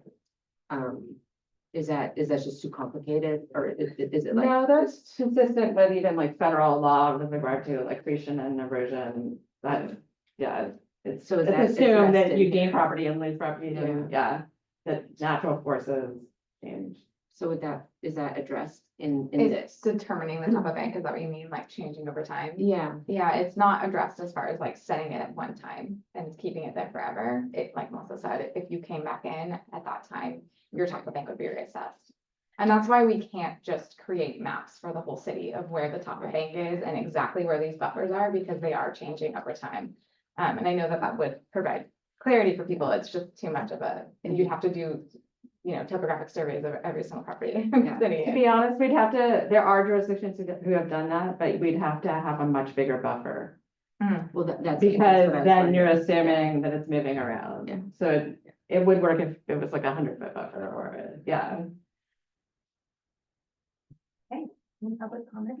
[SPEAKER 4] Is that just too complicated, or is it like?
[SPEAKER 2] No, that's consistent with even like federal law with regard to like accretion and erosion, that, yeah. It's
[SPEAKER 4] So is that
[SPEAKER 2] assumed that
[SPEAKER 4] addressed
[SPEAKER 2] you
[SPEAKER 4] in
[SPEAKER 2] gain
[SPEAKER 4] there?
[SPEAKER 2] property and lose property, and that natural forces change.
[SPEAKER 4] So is that addressed in
[SPEAKER 6] It's
[SPEAKER 4] this?
[SPEAKER 6] determining the top of bank, is that what you mean, like changing over time?
[SPEAKER 4] Yeah,
[SPEAKER 6] Yeah, it's not addressed as far as like setting it at one time and keeping it there forever. It, like Melissa said, if you came back in at that time, your top of bank would be reassessed. And that's why we can't just create maps for the whole city of where the top of bank is and exactly where these buffers are, because they are changing over time. And I know that would provide clarity for people. It's just too much of and you'd have to do, topographic surveys of every single property in the city.
[SPEAKER 2] To be honest, there are jurisdictions who have done that, but we'd have to have a much bigger buffer.
[SPEAKER 4] well, that's.
[SPEAKER 2] Because
[SPEAKER 4] what I was
[SPEAKER 2] then you're
[SPEAKER 4] wondering.
[SPEAKER 2] assuming that it's moving around.
[SPEAKER 4] Yeah.
[SPEAKER 2] So it would work if it was like 100-foot buffer or, yeah.
[SPEAKER 6] Any public comment?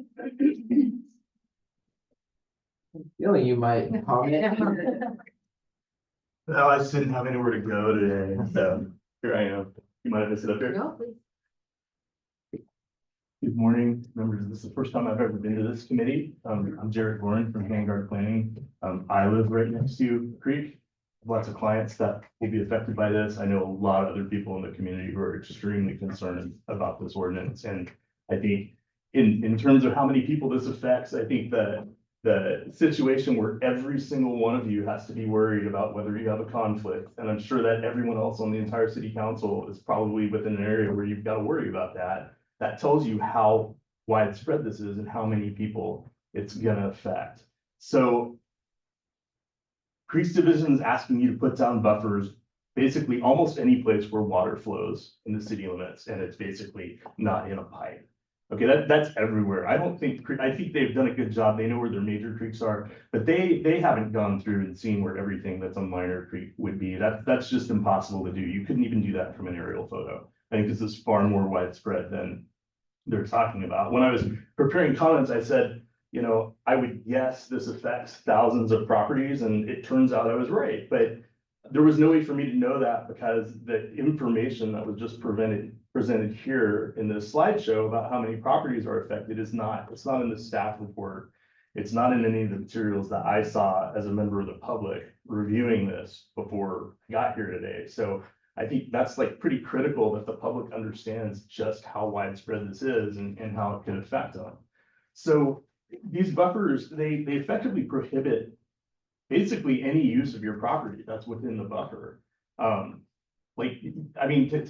[SPEAKER 1] Feeling you might comment.
[SPEAKER 10] No, I just didn't have anywhere to go today, so here I am. You mind if I sit up here?
[SPEAKER 4] No, please.
[SPEAKER 10] Good morning, members. This is the first time I've ever been to this committee. I'm Jared Warren from Vanguard Planning. I live right next to a creek. Lots of clients that will be affected by this. I know a lot of other people in the community who are extremely concerned about this ordinance. And I think in terms of how many people this affects, I think the situation where every single one of you has to be worried about whether you have a conflict. And I'm sure that everyone else on the entire city council is probably within an area where you've got to worry about that. That tells you how widespread this is and how many people it's gonna affect. So Creeks Division is asking you to put down buffers, basically almost any place where water flows in the city limits, and it's basically not in a pipe. Okay, that's everywhere. I think they've done a good job. They know where their major creeks are, but they haven't gone through and seen where everything that's a minor creek would be. That's just impossible to do. You couldn't even do that from an aerial photo. I think this is far more widespread than they're talking about. When I was preparing comments, I said, I would guess this affects thousands of properties, and it turns out I was right, but there was no way for me to know that because the information that was just presented here in this slideshow about how many properties are affected it's not in the staff report. It's not in any of the materials that I saw as a member of the public reviewing this before I got here today. So I think that's like pretty critical that the public understands just how widespread this is and how it could affect them. So these buffers, they effectively prohibit basically any use of your property that's within the buffer. To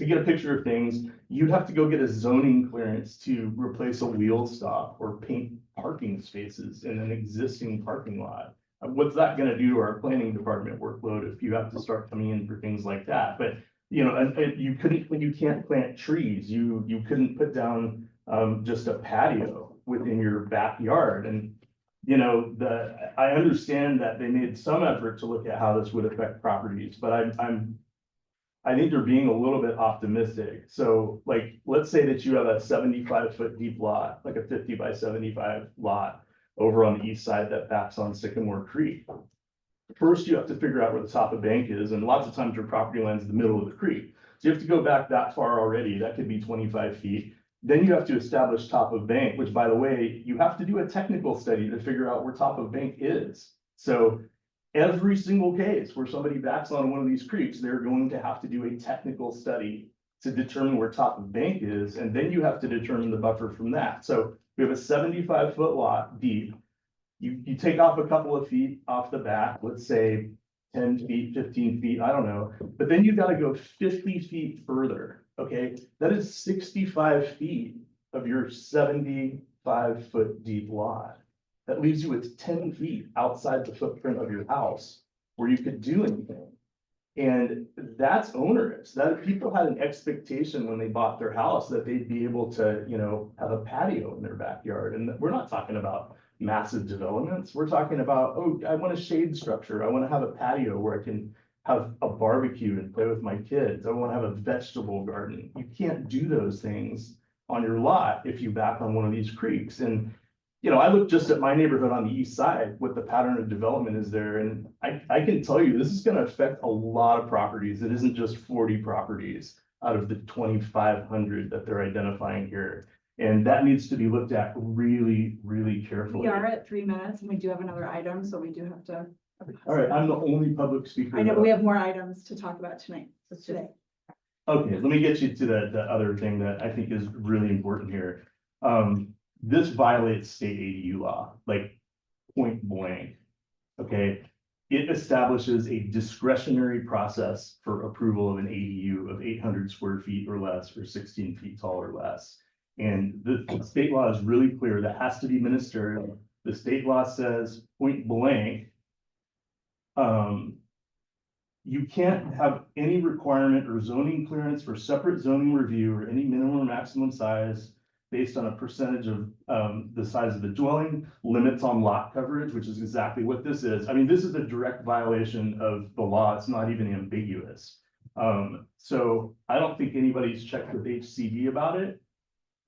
[SPEAKER 10] get a picture of things, you'd have to go get a zoning clearance to replace a wheel stop or paint parking spaces in an existing parking lot. what's that gonna do to our planning department workload if you have to start coming in for things like that? But, you know, and you couldn't, when you can't plant trees, you couldn't put down, just a patio within your backyard. And, you know, I understand that they made some effort to look at how this would affect properties, but I think they're being a little bit optimistic. So like, let's say that you have a 75-foot deep lot, like a 50 by 75 lot over on the east side that backs on Sycamore Creek. First, you have to figure out where the top of bank is, and lots of times your property line's in the middle of the creek. So you have to go back that far already. That could be 25 feet. Then you have to establish top of bank, which, by the way, you have to do a technical study to figure out where top of bank is. So every single case where somebody backs on one of these creeks, they're going to have to do a technical study to determine where top of bank is, and then you have to determine the buffer from that. So we have a 75-foot lot deep. You take off a couple of feet off the back, let's say 10 feet, 15 feet, I don't know. But then you got to go 50 feet further, okay? That is 65 feet of your 75-foot deep lot. That leaves you with 10 feet outside the footprint of your house where you could do anything. And that's onerous. That people had an expectation when they bought their house that they'd be able to, you know, have a patio in their backyard. And we're not talking about massive developments. We're talking about, oh, I want a shade structure. I want to have a patio where I can have a barbecue and play with my kids. I want to have a vegetable garden. You can't do those things on your lot if you back on one of these creeks. And, you know, I look just at my neighborhood on the east side, what the pattern of development is there. And I can tell you, this is going to affect a lot of properties. It isn't just 40 properties out of the 2,500 that they're identifying here. And that needs to be looked at really, really carefully.
[SPEAKER 9] We are at 3 minutes and we do have another item, so we do have to.
[SPEAKER 10] All right, I'm the only public speaker.
[SPEAKER 9] I know we have more items to talk about tonight, today.
[SPEAKER 10] Okay, let me get you to the other thing that I think is really important here. This violates state ADU law, like point blank. Okay, it establishes a discretionary process for approval of an ADU of 800 square feet or less, or 16 feet tall or less. And the state law is really clear. That has to be ministerial. The state law says point blank, you can't have any requirement or zoning clearance for separate zoning review or any minimum or maximum size based on a percentage of the size of the dwelling, limits on lot coverage, which is exactly what this is. I mean, this is a direct violation of the law. It's not even ambiguous. So I don't think anybody's checked with HCD about it.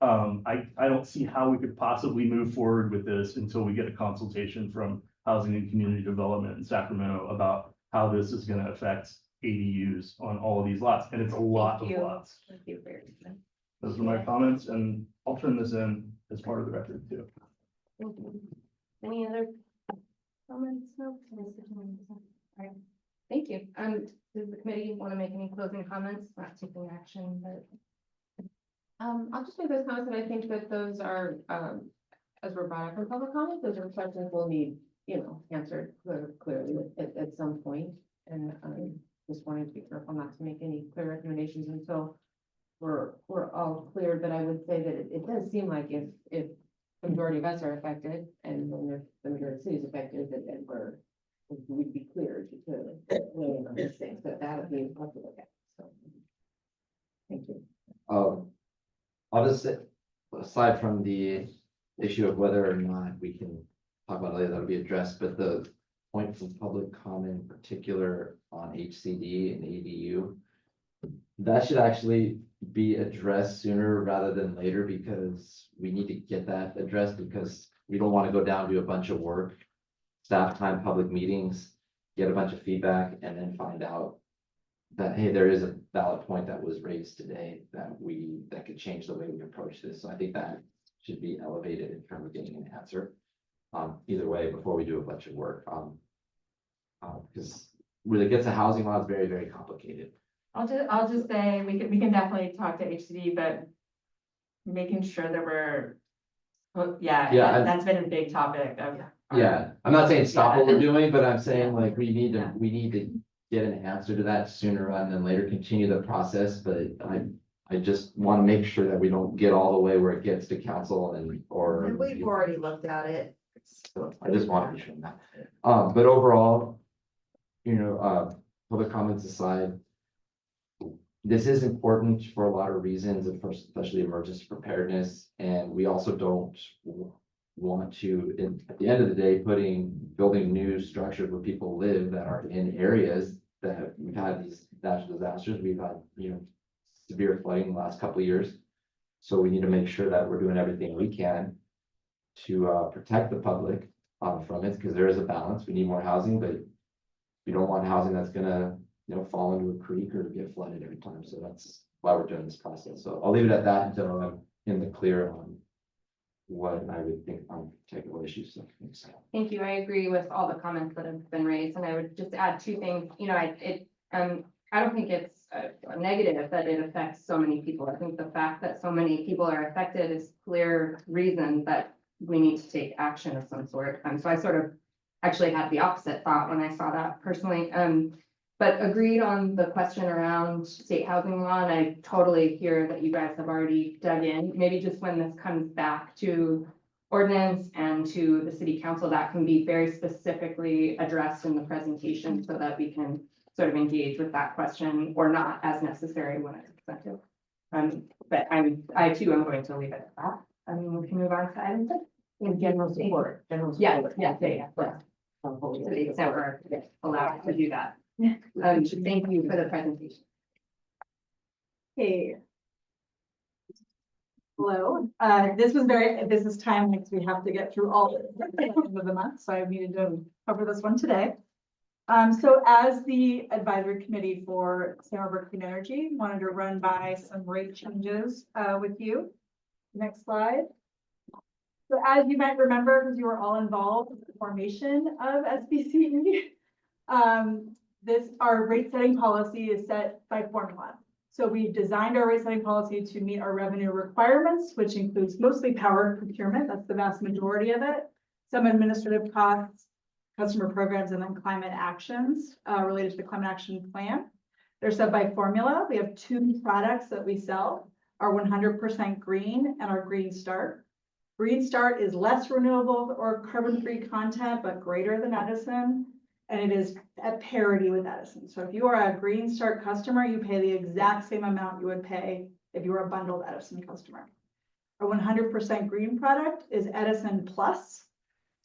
[SPEAKER 10] I don't see how we could possibly move forward with this until we get a consultation from Housing and Community Development in Sacramento about how this is going to affect ADUs on all of these lots. And it's a lot of
[SPEAKER 7] Thank you.
[SPEAKER 10] lots.
[SPEAKER 7] Thank you for your time.
[SPEAKER 10] Those are my comments, and I'll turn this in as part of the record too.
[SPEAKER 4] Any other comments? No?
[SPEAKER 7] Alright, thank you. Does the committee want to make any closing comments? Not taking action, but.
[SPEAKER 4] I'll just make those comments, and I think that those are, as we're brought up in public comment, those are questions we'll need, you know, answered clearly at some point. And just wanted to be careful not to make any clear recommendations until we're all clear. But I would say that it does seem like if the majority of us are affected, and when the majority of the city is affected, that we'd be clear to weigh in on these things, but that would be important to look at. So, thank you.
[SPEAKER 1] I'll just say, aside from the issue of whether or not we can talk about later, that'll be addressed, but the point from public comment in particular on HCD and ADU, that should actually be addressed sooner rather than later, because we need to get that addressed, because we don't want to go down to a bunch of work, staff time, public meetings, get a bunch of feedback, and then find out that, hey, there is a valid point that was raised today that could change the way we approach this. So I think that should be elevated in terms of getting an answer. Either way, before we do a bunch of work, because really gets to housing law is very, very complicated.
[SPEAKER 6] I'll just say, we can definitely talk to HCD, but making sure that we're, that's been a big topic of.
[SPEAKER 1] Yeah, I'm not saying stop what we're doing, but I'm saying like we need to get an answer to that sooner rather than later, continue the process, but I just want to make sure that we don't get all the way where it gets to council
[SPEAKER 5] And
[SPEAKER 1] or.
[SPEAKER 5] we've already looked at it.
[SPEAKER 1] So I just want to be sure of that. But overall, public comments aside, this is important for a lot of reasons, and for especially emergency preparedness, and we also don't want to, at the end of the day, building new structures where people live that are in areas that we've had these natural disasters. We've had, severe flooding the last couple of years. So we need to make sure that we're doing everything we can to protect the public from it, because there is a balance. We need more housing, but we don't want housing that's gonna, fall into a creek or get flooded every time. So that's why we're doing this process. So I'll leave it at that until I'm in the clear on what I would think on technical issues. So, thanks.
[SPEAKER 7] Thank you. I agree with all the comments that have been raised, and I would just add two things. I don't think it's a negative that it affects so many people. I think the fact that so many people are affected is clear reason that we need to take action of some sort. So I sort of actually had the opposite thought when I saw that personally. But agreed on the question around state housing law, and I totally hear that you guys have already dug in. Maybe just when this comes back to ordinance and to the city council, that can be very specifically addressed in the presentation so that we can sort of engage with that question, or not as necessary when it's presented. But I too am going to leave it at that. We can move on to item 6.
[SPEAKER 4] In general support,
[SPEAKER 7] Yeah. To the extent we're allowed to do that. Thank you for the presentation.
[SPEAKER 11] Hey. Hello, this is time because we have to get through all of the month, so I needed to cover this one today. So as the advisory committee for Santa Barbara Clean Energy, wanted to run by some rate changes with you. Next slide. So as you might remember, because you were all involved in the formation of SBCE, our rate setting policy is set by formula. So we designed our rate setting policy to meet our revenue requirements, which includes mostly power procurement. That's the vast majority of it. Some administrative costs, customer programs, and then climate actions related to the climate action plan. They're set by formula. We have 2 products that we sell, our 100% green and our Green Start. Green Start is less renewable or carbon-free content, but greater than Edison. And it is at parity with Edison. So if you are a Green Start customer, you pay the exact same amount you would pay if you were a bundled Edison customer. Our 100% green product is Edison Plus.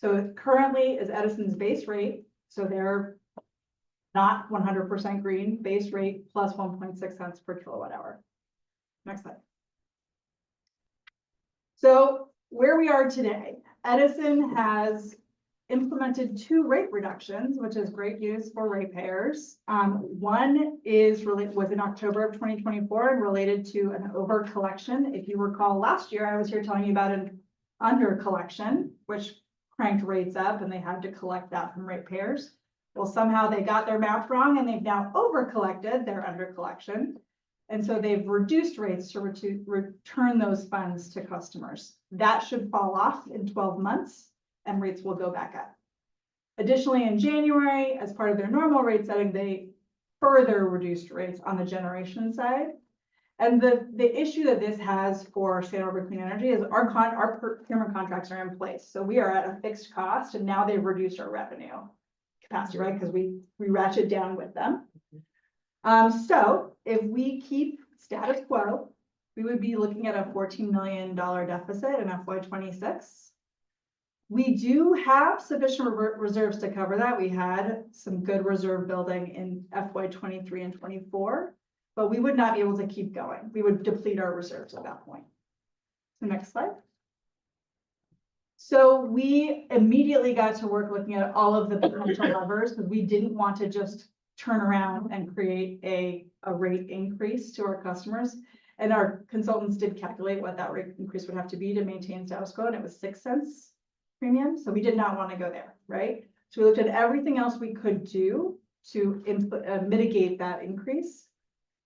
[SPEAKER 11] So it currently is Edison's base rate. So they're not 100% green, base rate plus 1.6 cents per kilowatt hour. Next slide. So where we are today, Edison has implemented 2 rate reductions, which is great news for ratepayers. One was in October of 2024 and related to an over collection. If you recall last year, I was here telling you about an under collection, which cranked rates up and they had to collect that from ratepayers. Well, somehow they got their math wrong and they've now over collected their under collection. And so they've reduced rates to return those funds to customers. That should fall off in 12 months. And rates will go back up. Additionally, in January, as part of their normal rate setting, they further reduced rates on the generation side. And the issue that this has for Santa Barbara Clean Energy is our procurement contracts are in place. So we are at a fixed cost, and now they've reduced our revenue capacity, right? Because we ratchet down with them. So if we keep status quo, we would be looking at a $14 million deficit in FY26. We do have sufficient reserves to cover that. We had some good reserve building in FY23 and 24, but we would not be able to keep going. We would deplete our reserves at that point. So next slide. So we immediately got to work looking at all of the potential levers because we didn't want to just turn around and create a rate increase to our customers. And our consultants did calculate what that rate increase would have to be to maintain status quo, and it was 6 cents premium. So we did not want to go there, right? So we looked at everything else we could do to mitigate that increase.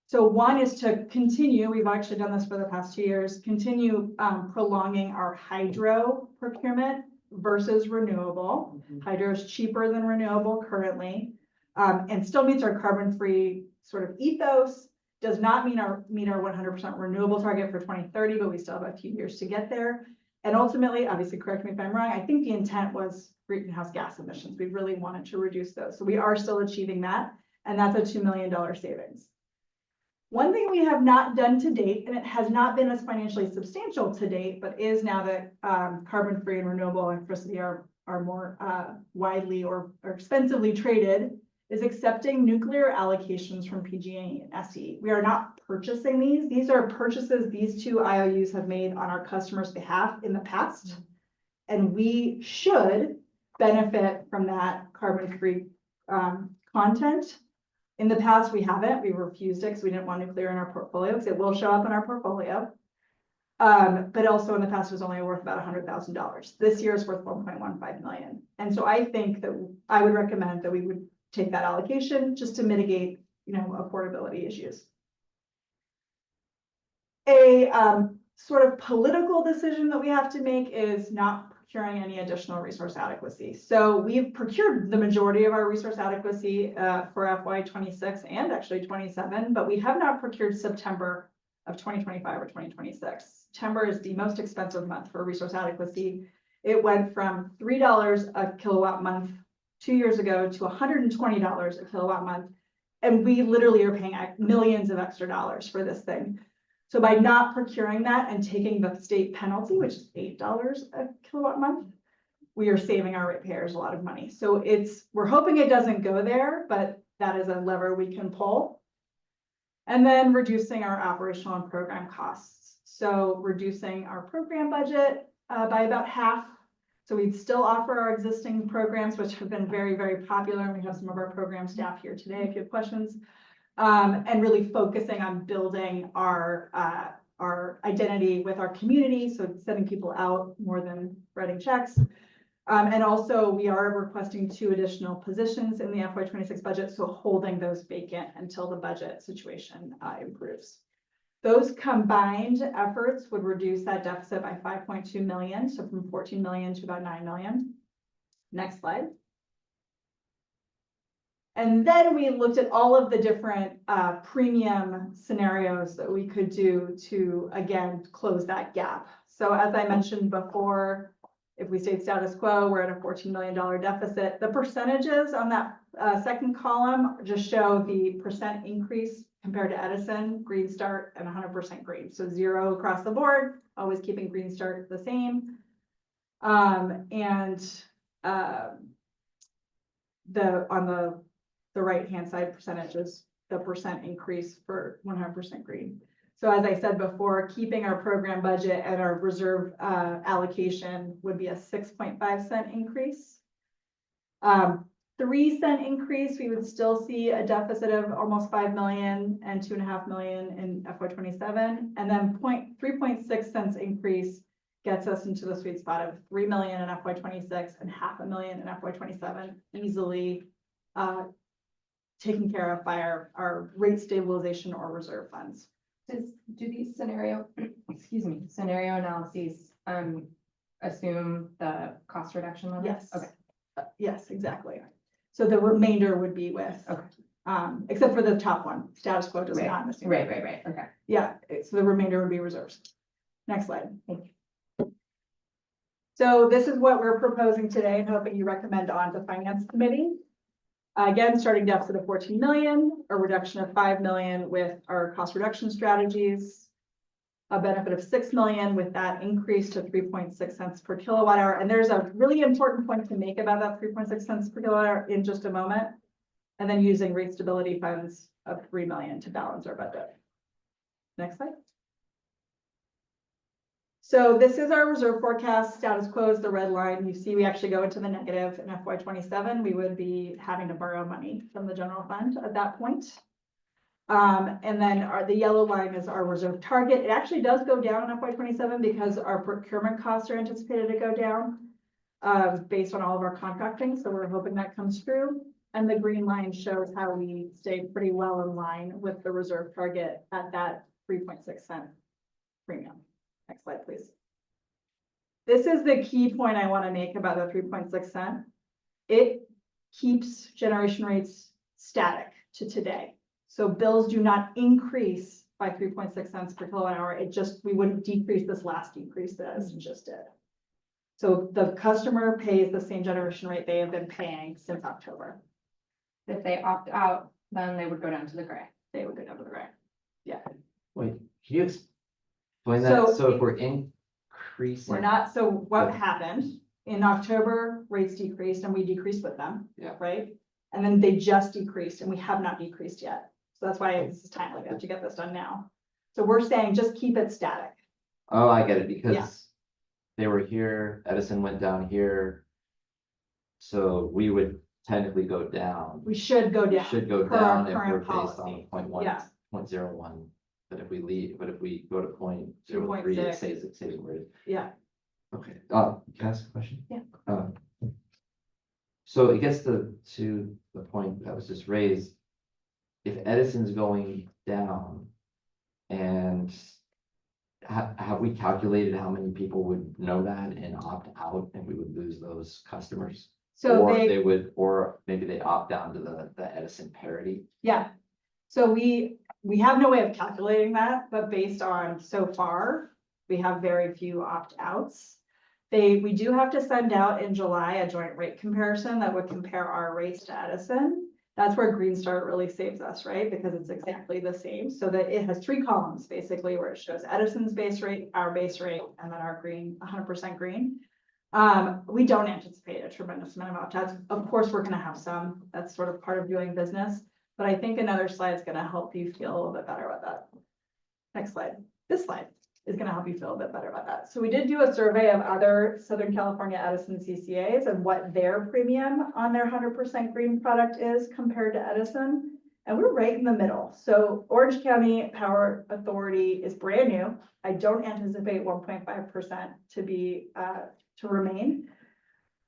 [SPEAKER 11] So one is to continue, we've actually done this for the past 2 years, continue prolonging our hydro procurement versus renewable. Hydro is cheaper than renewable currently, and still meets our carbon-free sort of ethos. Does not meet our 100% renewable target for 2030, but we still have a few years to get there. And ultimately, obviously, correct me if I'm wrong, I think the intent was greenhouse gas emissions. We really wanted to reduce those. So we are still achieving that, and that's a $2 million savings. One thing we have not done to date, and it has not been as financially substantial to date, but is now that carbon-free and renewable electricity are more widely or expensively traded, is accepting nuclear allocations from PG&E and SE. We are not purchasing these. These are purchases these two IOUs have made on our customers' behalf in the past. And we should benefit from that carbon-free content. In the past, we haven't. We refused it because we didn't want nuclear in our portfolio, because it will show up in our portfolio. But also in the past, it was only worth about $100,000. This year is worth 1.15 million. And so I think that I would recommend that we would take that allocation just to mitigate, affordability issues. A sort of political decision that we have to make is not procuring any additional resource adequacy. So we've procured the majority of our resource adequacy for FY 26 and actually 27, but we have not procured September of 2025 or 2026. September is the most expensive month for resource adequacy. It went from $3 a kilowatt month 2 years ago to $120 a kilowatt month. And we literally are paying millions of extra dollars for this thing. So by not procuring that and taking the state penalty, which is $8 a kilowatt month, we are saving our ratepayers a lot of money. So we're hoping it doesn't go there, but that is a lever we can pull. And then reducing our operational and program costs. So reducing our program budget by about half. So we'd still offer our existing programs, which have been very, very popular. And we have some of our program staff here today if you have questions. And really focusing on building our identity with our community. So sending people out more than writing checks. And also we are requesting 2 additional positions in the FY 26 budget. So holding those vacant until the budget situation improves. Those combined efforts would reduce that deficit by 5.2 million. So from 14 million to about 9 million. Next slide. And then we looked at all of the different premium scenarios that we could do to, again, close that gap. So as I mentioned before, if we stayed status quo, we're at a $14 million deficit. The percentages on that second column just show the percent increase compared to Edison, Green Start, and 100% green. So 0 across the board, always keeping Green Start the same. On the right-hand side percentages, the percent increase for 100% green. So as I said before, keeping our program budget and our reserve allocation would be a 6.5 cent increase. 3 cent increase, we would still see a deficit of almost 5 million and 2.5 million in FY 27. And then 3.6 cents increase gets us into the sweet spot of 3 million in FY 26 and $500,000 in FY 27, easily taken care of by our rate stabilization or reserve funds.
[SPEAKER 7] Do these scenario analyses assume the cost reduction limit?
[SPEAKER 11] Yes.
[SPEAKER 7] Okay.
[SPEAKER 11] Yes, exactly. So the remainder would be with, except for the top one, status quo does not assume.
[SPEAKER 7] Right. Okay.
[SPEAKER 11] Yeah, so the remainder would be reserves. Next slide. Thank you. So this is what we're proposing today and hoping you recommend on the finance committee. Again, starting deficit of 14 million, a reduction of 5 million with our cost reduction strategies, a benefit of 6 million with that increase to 3.6 cents per kilowatt hour. And there's a really important point to make about that 3.6 cents per kilowatt hour in just a moment. And then using rate stability funds of 3 million to balance our budget. Next slide. So this is our reserve forecast. Status quo is the red line. You see we actually go into the negative in FY 27. We would be having to borrow money from the general fund at that point. And then the yellow line is our reserve target. It actually does go down in FY 27 because our procurement costs are anticipated to go down based on all of our contracting. So we're hoping that comes through. And the green line shows how we stay pretty well in line with the reserve target at that 3.6 cent premium. Next slide, please. This is the key point I want to make about the 3.6 cent. It keeps generation rates static to today. So bills do not increase by 3.6 cents per kilowatt hour. We wouldn't decrease this last decrease that Edison just did. So the customer pays the same generation rate they have been paying since October.
[SPEAKER 7] If they opt out, then they would go down to the gray.
[SPEAKER 11] They would go down to the gray.
[SPEAKER 1] Wait, can you explain that?
[SPEAKER 11] So
[SPEAKER 1] So
[SPEAKER 11] if-
[SPEAKER 1] if we're increasing.
[SPEAKER 11] We're not, so what
[SPEAKER 1] Okay.
[SPEAKER 11] happened, in October, rates decreased and we decreased with them.
[SPEAKER 1] Yeah.
[SPEAKER 11] Right? And then they just decreased and we have not decreased yet. So that's why this is timely, we have to get this done now. So we're saying just keep it static.
[SPEAKER 1] Oh, I get it,
[SPEAKER 11] Yeah.
[SPEAKER 1] because they were here, Edison went down here. So we would technically go down.
[SPEAKER 11] We should go
[SPEAKER 1] We
[SPEAKER 11] down.
[SPEAKER 1] should go
[SPEAKER 11] per our
[SPEAKER 1] down if we're
[SPEAKER 11] current
[SPEAKER 1] based on
[SPEAKER 11] policy.
[SPEAKER 1] 0.1,
[SPEAKER 11] Yeah.
[SPEAKER 1] 0.01. But if we leave, but if we go to 0.03, it
[SPEAKER 11] 2.6.
[SPEAKER 1] stays where it is.
[SPEAKER 11] Yeah.
[SPEAKER 1] Okay, can I ask a question?
[SPEAKER 11] Yeah.
[SPEAKER 1] So it gets to the point that was just raised. If Edison's going down and have we calculated how many people would know that and opt out and we would lose those customers?
[SPEAKER 11] So
[SPEAKER 1] Or
[SPEAKER 11] they,
[SPEAKER 1] they would, or maybe they opt down to the Edison parity?
[SPEAKER 11] yeah. So we have no way of calculating that, but based on so far, we have very few opt-outs. We do have to send out in July a joint rate comparison that would compare our rates to Edison. That's where Green Start really saves us, right? Because it's exactly the same. So that it has 3 columns basically where it shows Edison's base rate, our base rate, and then our green, 100% green. We don't anticipate a tremendous amount of opt-outs. Of course, we're gonna have some. That's sort of part of doing business. But I think another slide is gonna help you feel a little bit better about that. Next slide. This slide is gonna help you feel a bit better about that. So we did do a survey of other Southern California Edison CCAs and what their premium on their 100% green product is compared to Edison. And we're right in the middle. So Orange County Power Authority is brand new. I don't anticipate 1.5% to be, to remain.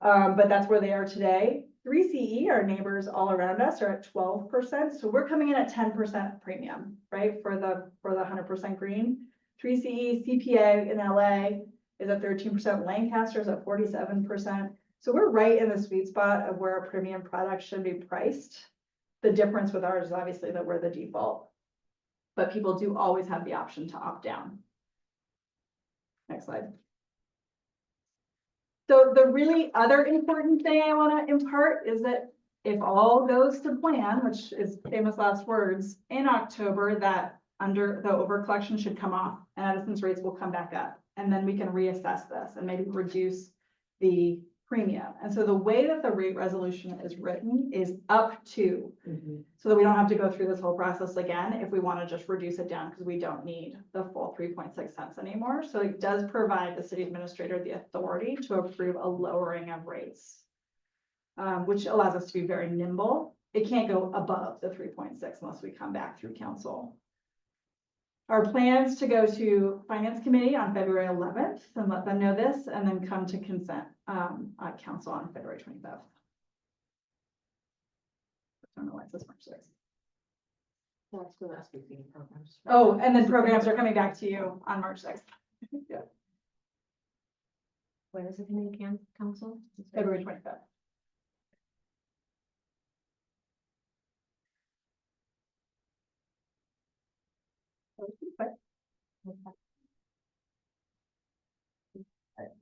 [SPEAKER 11] But that's where they are today. 3CE, our neighbors all around us, are at 12%. So we're coming in at 10% premium, right? For the 100% green. 3CE CPA in LA is at 13%. Lancaster's at 47%. So we're right in the sweet spot of where a premium product should be priced. The difference with ours is obviously that we're the default. But people do always have the option to opt down. Next slide. So the really other important thing I want to impart is that if all goes to plan, which is famous last words, in October, that under the over collection should come off and Edison's rates will come back up. And then we can reassess this and maybe reduce the premium. And so the way that the rate resolution is written is up to, so that we don't have to go through this whole process again if we want to just reduce it down because we don't need the full 3.6 cents anymore. So it does provide the city administrator the authority to approve a lowering of rates, which allows us to be very nimble. It can't go above the 3.6 unless we come back through council. Our plans to go to Finance Committee on February 11th and let them know this, and then come to consent council on February 25th. I don't know why it says March 6th.
[SPEAKER 4] That's the last week's programs.
[SPEAKER 11] Oh, and then programs are coming back to you on March 6th. Yeah,
[SPEAKER 4] When is the committee council?
[SPEAKER 11] February 25th.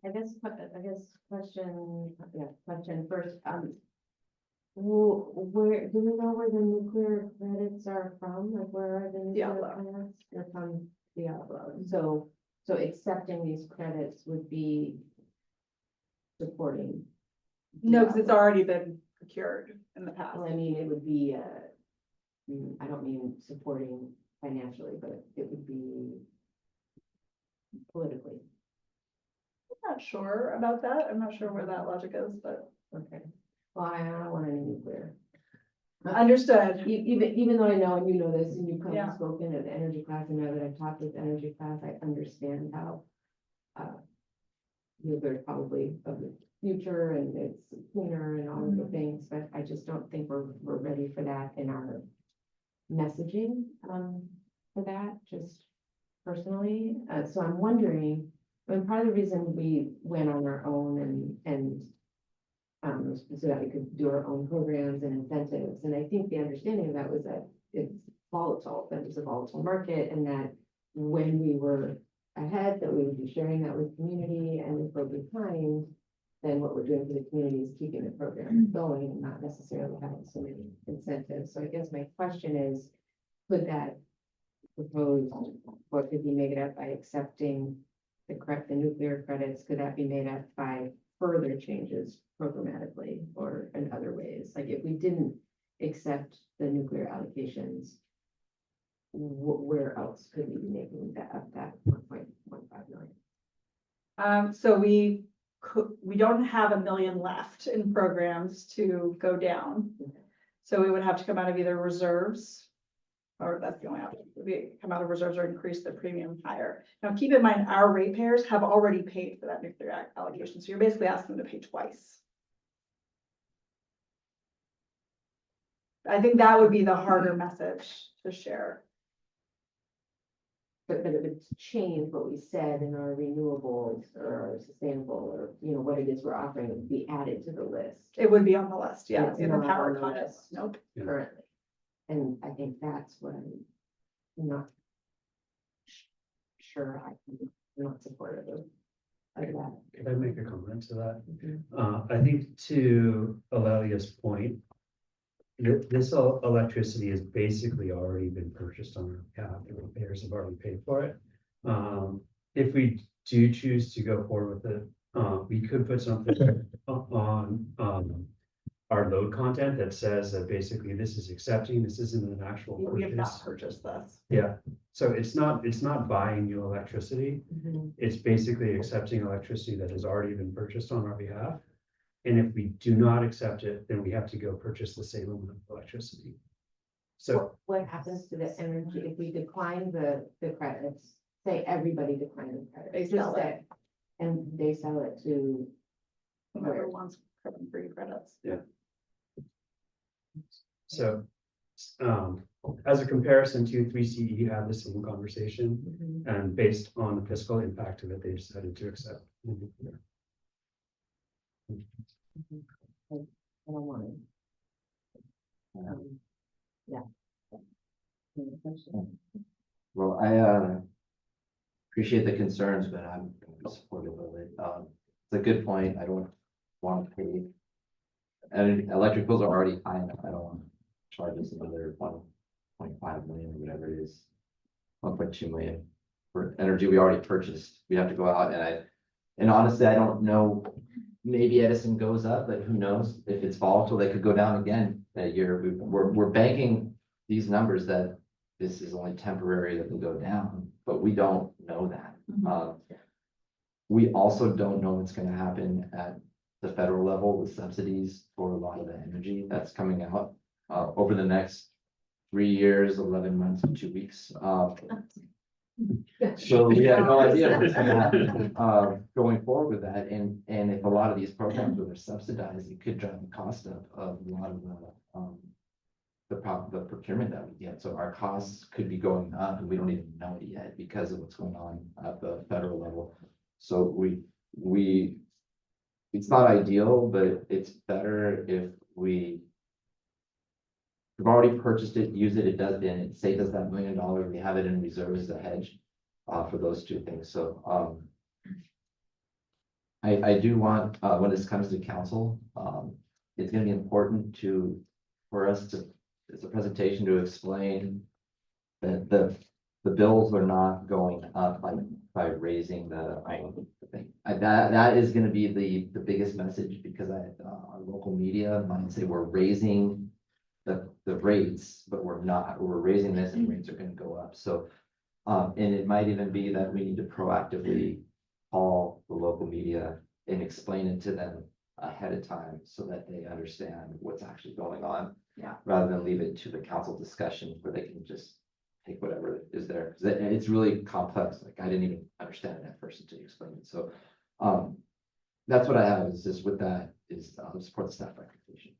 [SPEAKER 4] I guess question first, where, do we know where the nuclear credits are from? Like, where are the nuclear
[SPEAKER 11] Diablo.
[SPEAKER 4] plants? They're from Diablo. So accepting these credits would be supporting.
[SPEAKER 11] No, because it's
[SPEAKER 4] Diablo.
[SPEAKER 11] already been procured in the past.
[SPEAKER 4] Well, I mean, it would be, I don't mean supporting financially, but it would be politically.
[SPEAKER 11] I'm not sure about that. I'm not sure where that logic is, but
[SPEAKER 4] Okay. Well, I don't want any nuclear.
[SPEAKER 11] understood.
[SPEAKER 4] Even though I know, and you know this, and you've come
[SPEAKER 11] Yeah.
[SPEAKER 4] and spoken at the energy class, and now that I've talked with energy class, I understand how nuclear is probably of the future and it's cleaner and all of the things, but I just don't think we're ready for that in our messaging for that, just personally. So I'm wondering, and part of the reason we went on our own and so that we could do our own programs and incentives. And I think the understanding of that was that it's volatile, that it's a volatile market, and that when we were ahead, that we would be sharing that with community, and if we're behind, then what we're doing for the community is keeping the program going and not necessarily having so many incentives. So I guess my question is, could that proposed, or could be made up by accepting the nuclear credits? Could that be made up by further changes programmatically or in other ways? Like if we didn't accept the nuclear allocations, where else could we be making that up, that 1.15 million?
[SPEAKER 11] So we don't have $1 million left in programs to go down. So we would have to come out of either reserves, or that's the only option, we come out of reserves or increase the premium higher. Now, keep in mind, our ratepayers have already paid for that nuclear allocation, so you're basically asking them to pay twice. I think that would be the harder message to share.
[SPEAKER 4] But it would change what we said in our renewables or our sustainable, or, you know, what it is we're offering would be added to the list
[SPEAKER 11] It would be on the list, yeah,
[SPEAKER 4] It's
[SPEAKER 11] in the
[SPEAKER 4] not
[SPEAKER 11] power
[SPEAKER 4] on the
[SPEAKER 11] cut.
[SPEAKER 4] list.
[SPEAKER 11] Nope.
[SPEAKER 4] currently. And I think that's what I'm not sure I'm not supportive of that.
[SPEAKER 12] Could I make a comment to that?
[SPEAKER 4] Mhm.
[SPEAKER 12] I think to Alelia's point, this electricity has basically already been purchased on our behalf. The repairs have already paid for it. If we do choose to go forward with it, we could put something on our load content that says that basically this is accepting, this isn't an actual
[SPEAKER 11] We have not
[SPEAKER 12] purchase.
[SPEAKER 11] purchased this.
[SPEAKER 12] Yeah, so it's not buying new electricity.
[SPEAKER 4] Mhm.
[SPEAKER 12] It's basically accepting electricity that has already been purchased on our behalf. And if we do not accept it, then we have to go purchase the same amount of electricity. So,
[SPEAKER 4] What happens to the energy if we decline the credits? Say everybody declined the credits.
[SPEAKER 11] They
[SPEAKER 4] just
[SPEAKER 11] sell it.
[SPEAKER 4] say, and they sell it to
[SPEAKER 11] Whoever
[SPEAKER 4] where?
[SPEAKER 11] wants carbon-free credits.
[SPEAKER 12] so, as a comparison to 3CE had the same conversation,
[SPEAKER 4] Mhm.
[SPEAKER 12] and based on the fiscal impact of it, they decided to accept. nuclear.
[SPEAKER 4] I don't want it. Yeah. Any question?
[SPEAKER 1] Well, I appreciate the concerns, but I'm gonna be supportive of it. It's a good point. I don't want to pay. And electric bills are already high enough. I don't want to charge us another 1.5 million or whatever it is. 1.2 million for energy we already purchased. We have to go out and honestly, I don't know. Maybe Edison goes up, but who knows? If it's volatile, they could go down again that year. We're banking these numbers that this is only temporary, that will go down, but we don't know that. We also don't know what's gonna happen at the federal level with subsidies for a lot of the energy that's coming out over the next 3 years, 11 months, and 2 weeks. So we have no idea what's gonna happen going forward with that, and if a lot of these programs were subsidized, it could drive the cost up of a lot of the procurement that we get. So our costs could be going up, and we don't even know it yet because of what's going on at the federal level. So it's not ideal, but it's better if we've already purchased it, use it, it does, and it saves us that $1 million, we have it in reserve as a hedge for those two things, so I do want, when this comes to council, it's gonna be important for us to, it's a presentation to explain that the bills are not going up by raising the thing. That is gonna be the biggest message, because our local media might say we're raising the rates, but we're not. We're raising this and rates are gonna go up. So, and it might even be that we need to proactively call the local media and explain it to them ahead of time so that they understand what's actually going on.
[SPEAKER 11] Yeah.
[SPEAKER 1] Rather than leave it to the council discussion where they can just take whatever is there. 'Cause it's really complex. Like I didn't even understand it at first until you explained it. So, that's what I have is just with that is support the staff recommendation.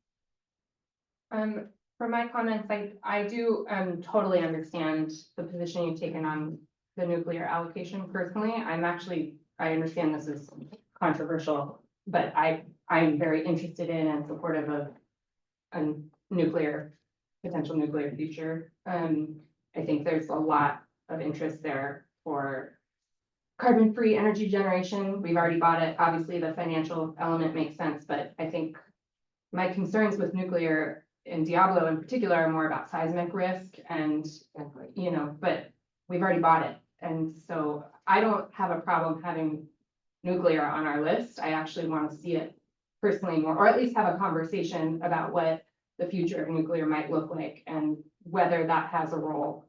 [SPEAKER 7] For my comments, I do totally understand the position you've taken on the nuclear allocation personally. I understand this is controversial, but I'm very interested in and supportive of a potential nuclear future. I think there's a lot of interest there for carbon-free energy generation, we've already bought it. Obviously, the financial element makes sense, but I think my concerns with nuclear and Diablo in particular are more about seismic risk and, you know, but we've already bought it. And so I don't have a problem having nuclear on our list. I actually want to see it personally more, or at least have a conversation about what the future of nuclear might look like and whether that has a role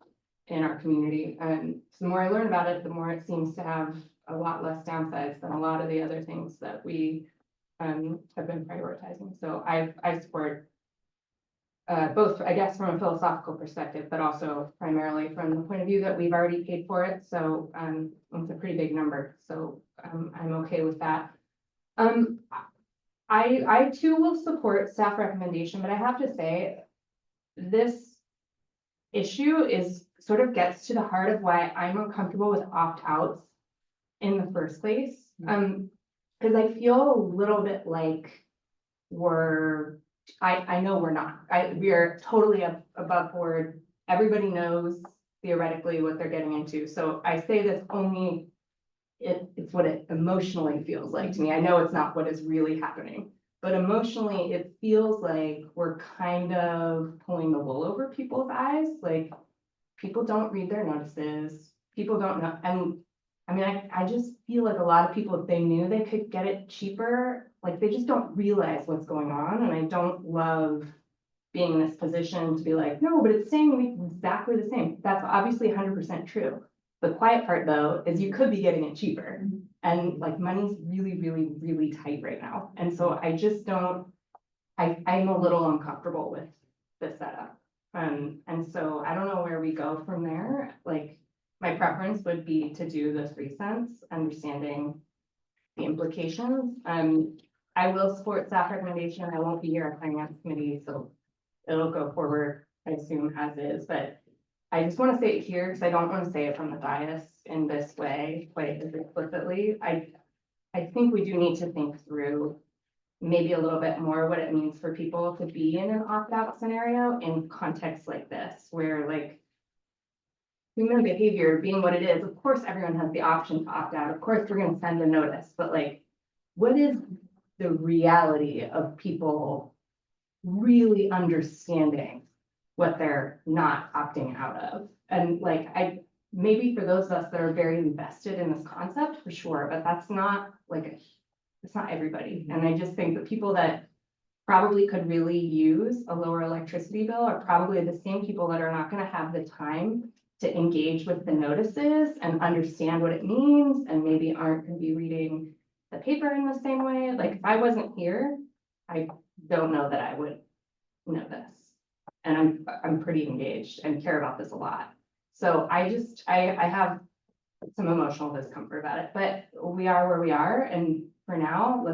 [SPEAKER 7] in our community. And the more I learn about it, the more it seems to have a lot less downsides than a lot of the other things that we have been prioritizing. So I support both, I guess, from a philosophical perspective, but also primarily from the point of view that we've already paid for it. So it's a pretty big number. So I'm okay with that. I too will support staff recommendation, but I have to say, this issue is sort of gets to the heart of why I'm uncomfortable with opt-outs in the first place. Because I feel a little bit like I know we're not, we are totally above board. Everybody knows theoretically what they're getting into. So I say this only, it's what it emotionally feels like to me. I know it's not what is really happening, but emotionally it feels like we're kind of pulling the wool over people's eyes. Like, people don't read their notices. People don't know. And I mean, I just feel like a lot of people, if they knew they could get it cheaper, like they just don't realize what's going on. And I don't love being in this position to be like, no, but it's staying exactly the same. That's obviously 100% true. The quiet part though, is you could be getting it cheaper. And like money's really, really, really tight right now. And so I just don't, I'm a little uncomfortable with the setup. And so I don't know where we go from there. Like, my preference would be to do the 3 cents, understanding the implications. I will support staff recommendation. I won't be here at finance committee, so it'll go forward, I assume, as is, but I just want to say it here because I don't want to say it from the dais in this way, quite as explicitly. I think we do need to think through maybe a little bit more what it means for people to be in an opt-out scenario in contexts like this, where like human behavior being what it is, of course, everyone has the option to opt out. Of course, we're going to send a notice, but like, what is the reality of people really understanding what they're not opting out of? And like, maybe for those of us that are very invested in this concept, for sure, but that's not like, it's not everybody. And I just think that people that probably could really use a lower electricity bill are probably the same people that are not going to have the time to engage with the notices and understand what it means, and maybe aren't going to be reading the paper in the same way. Like, if I wasn't here, I don't know that I would know this. And I'm pretty engaged and care about this a lot. So I have some emotional discomfort about it, but we are where we are. And for now,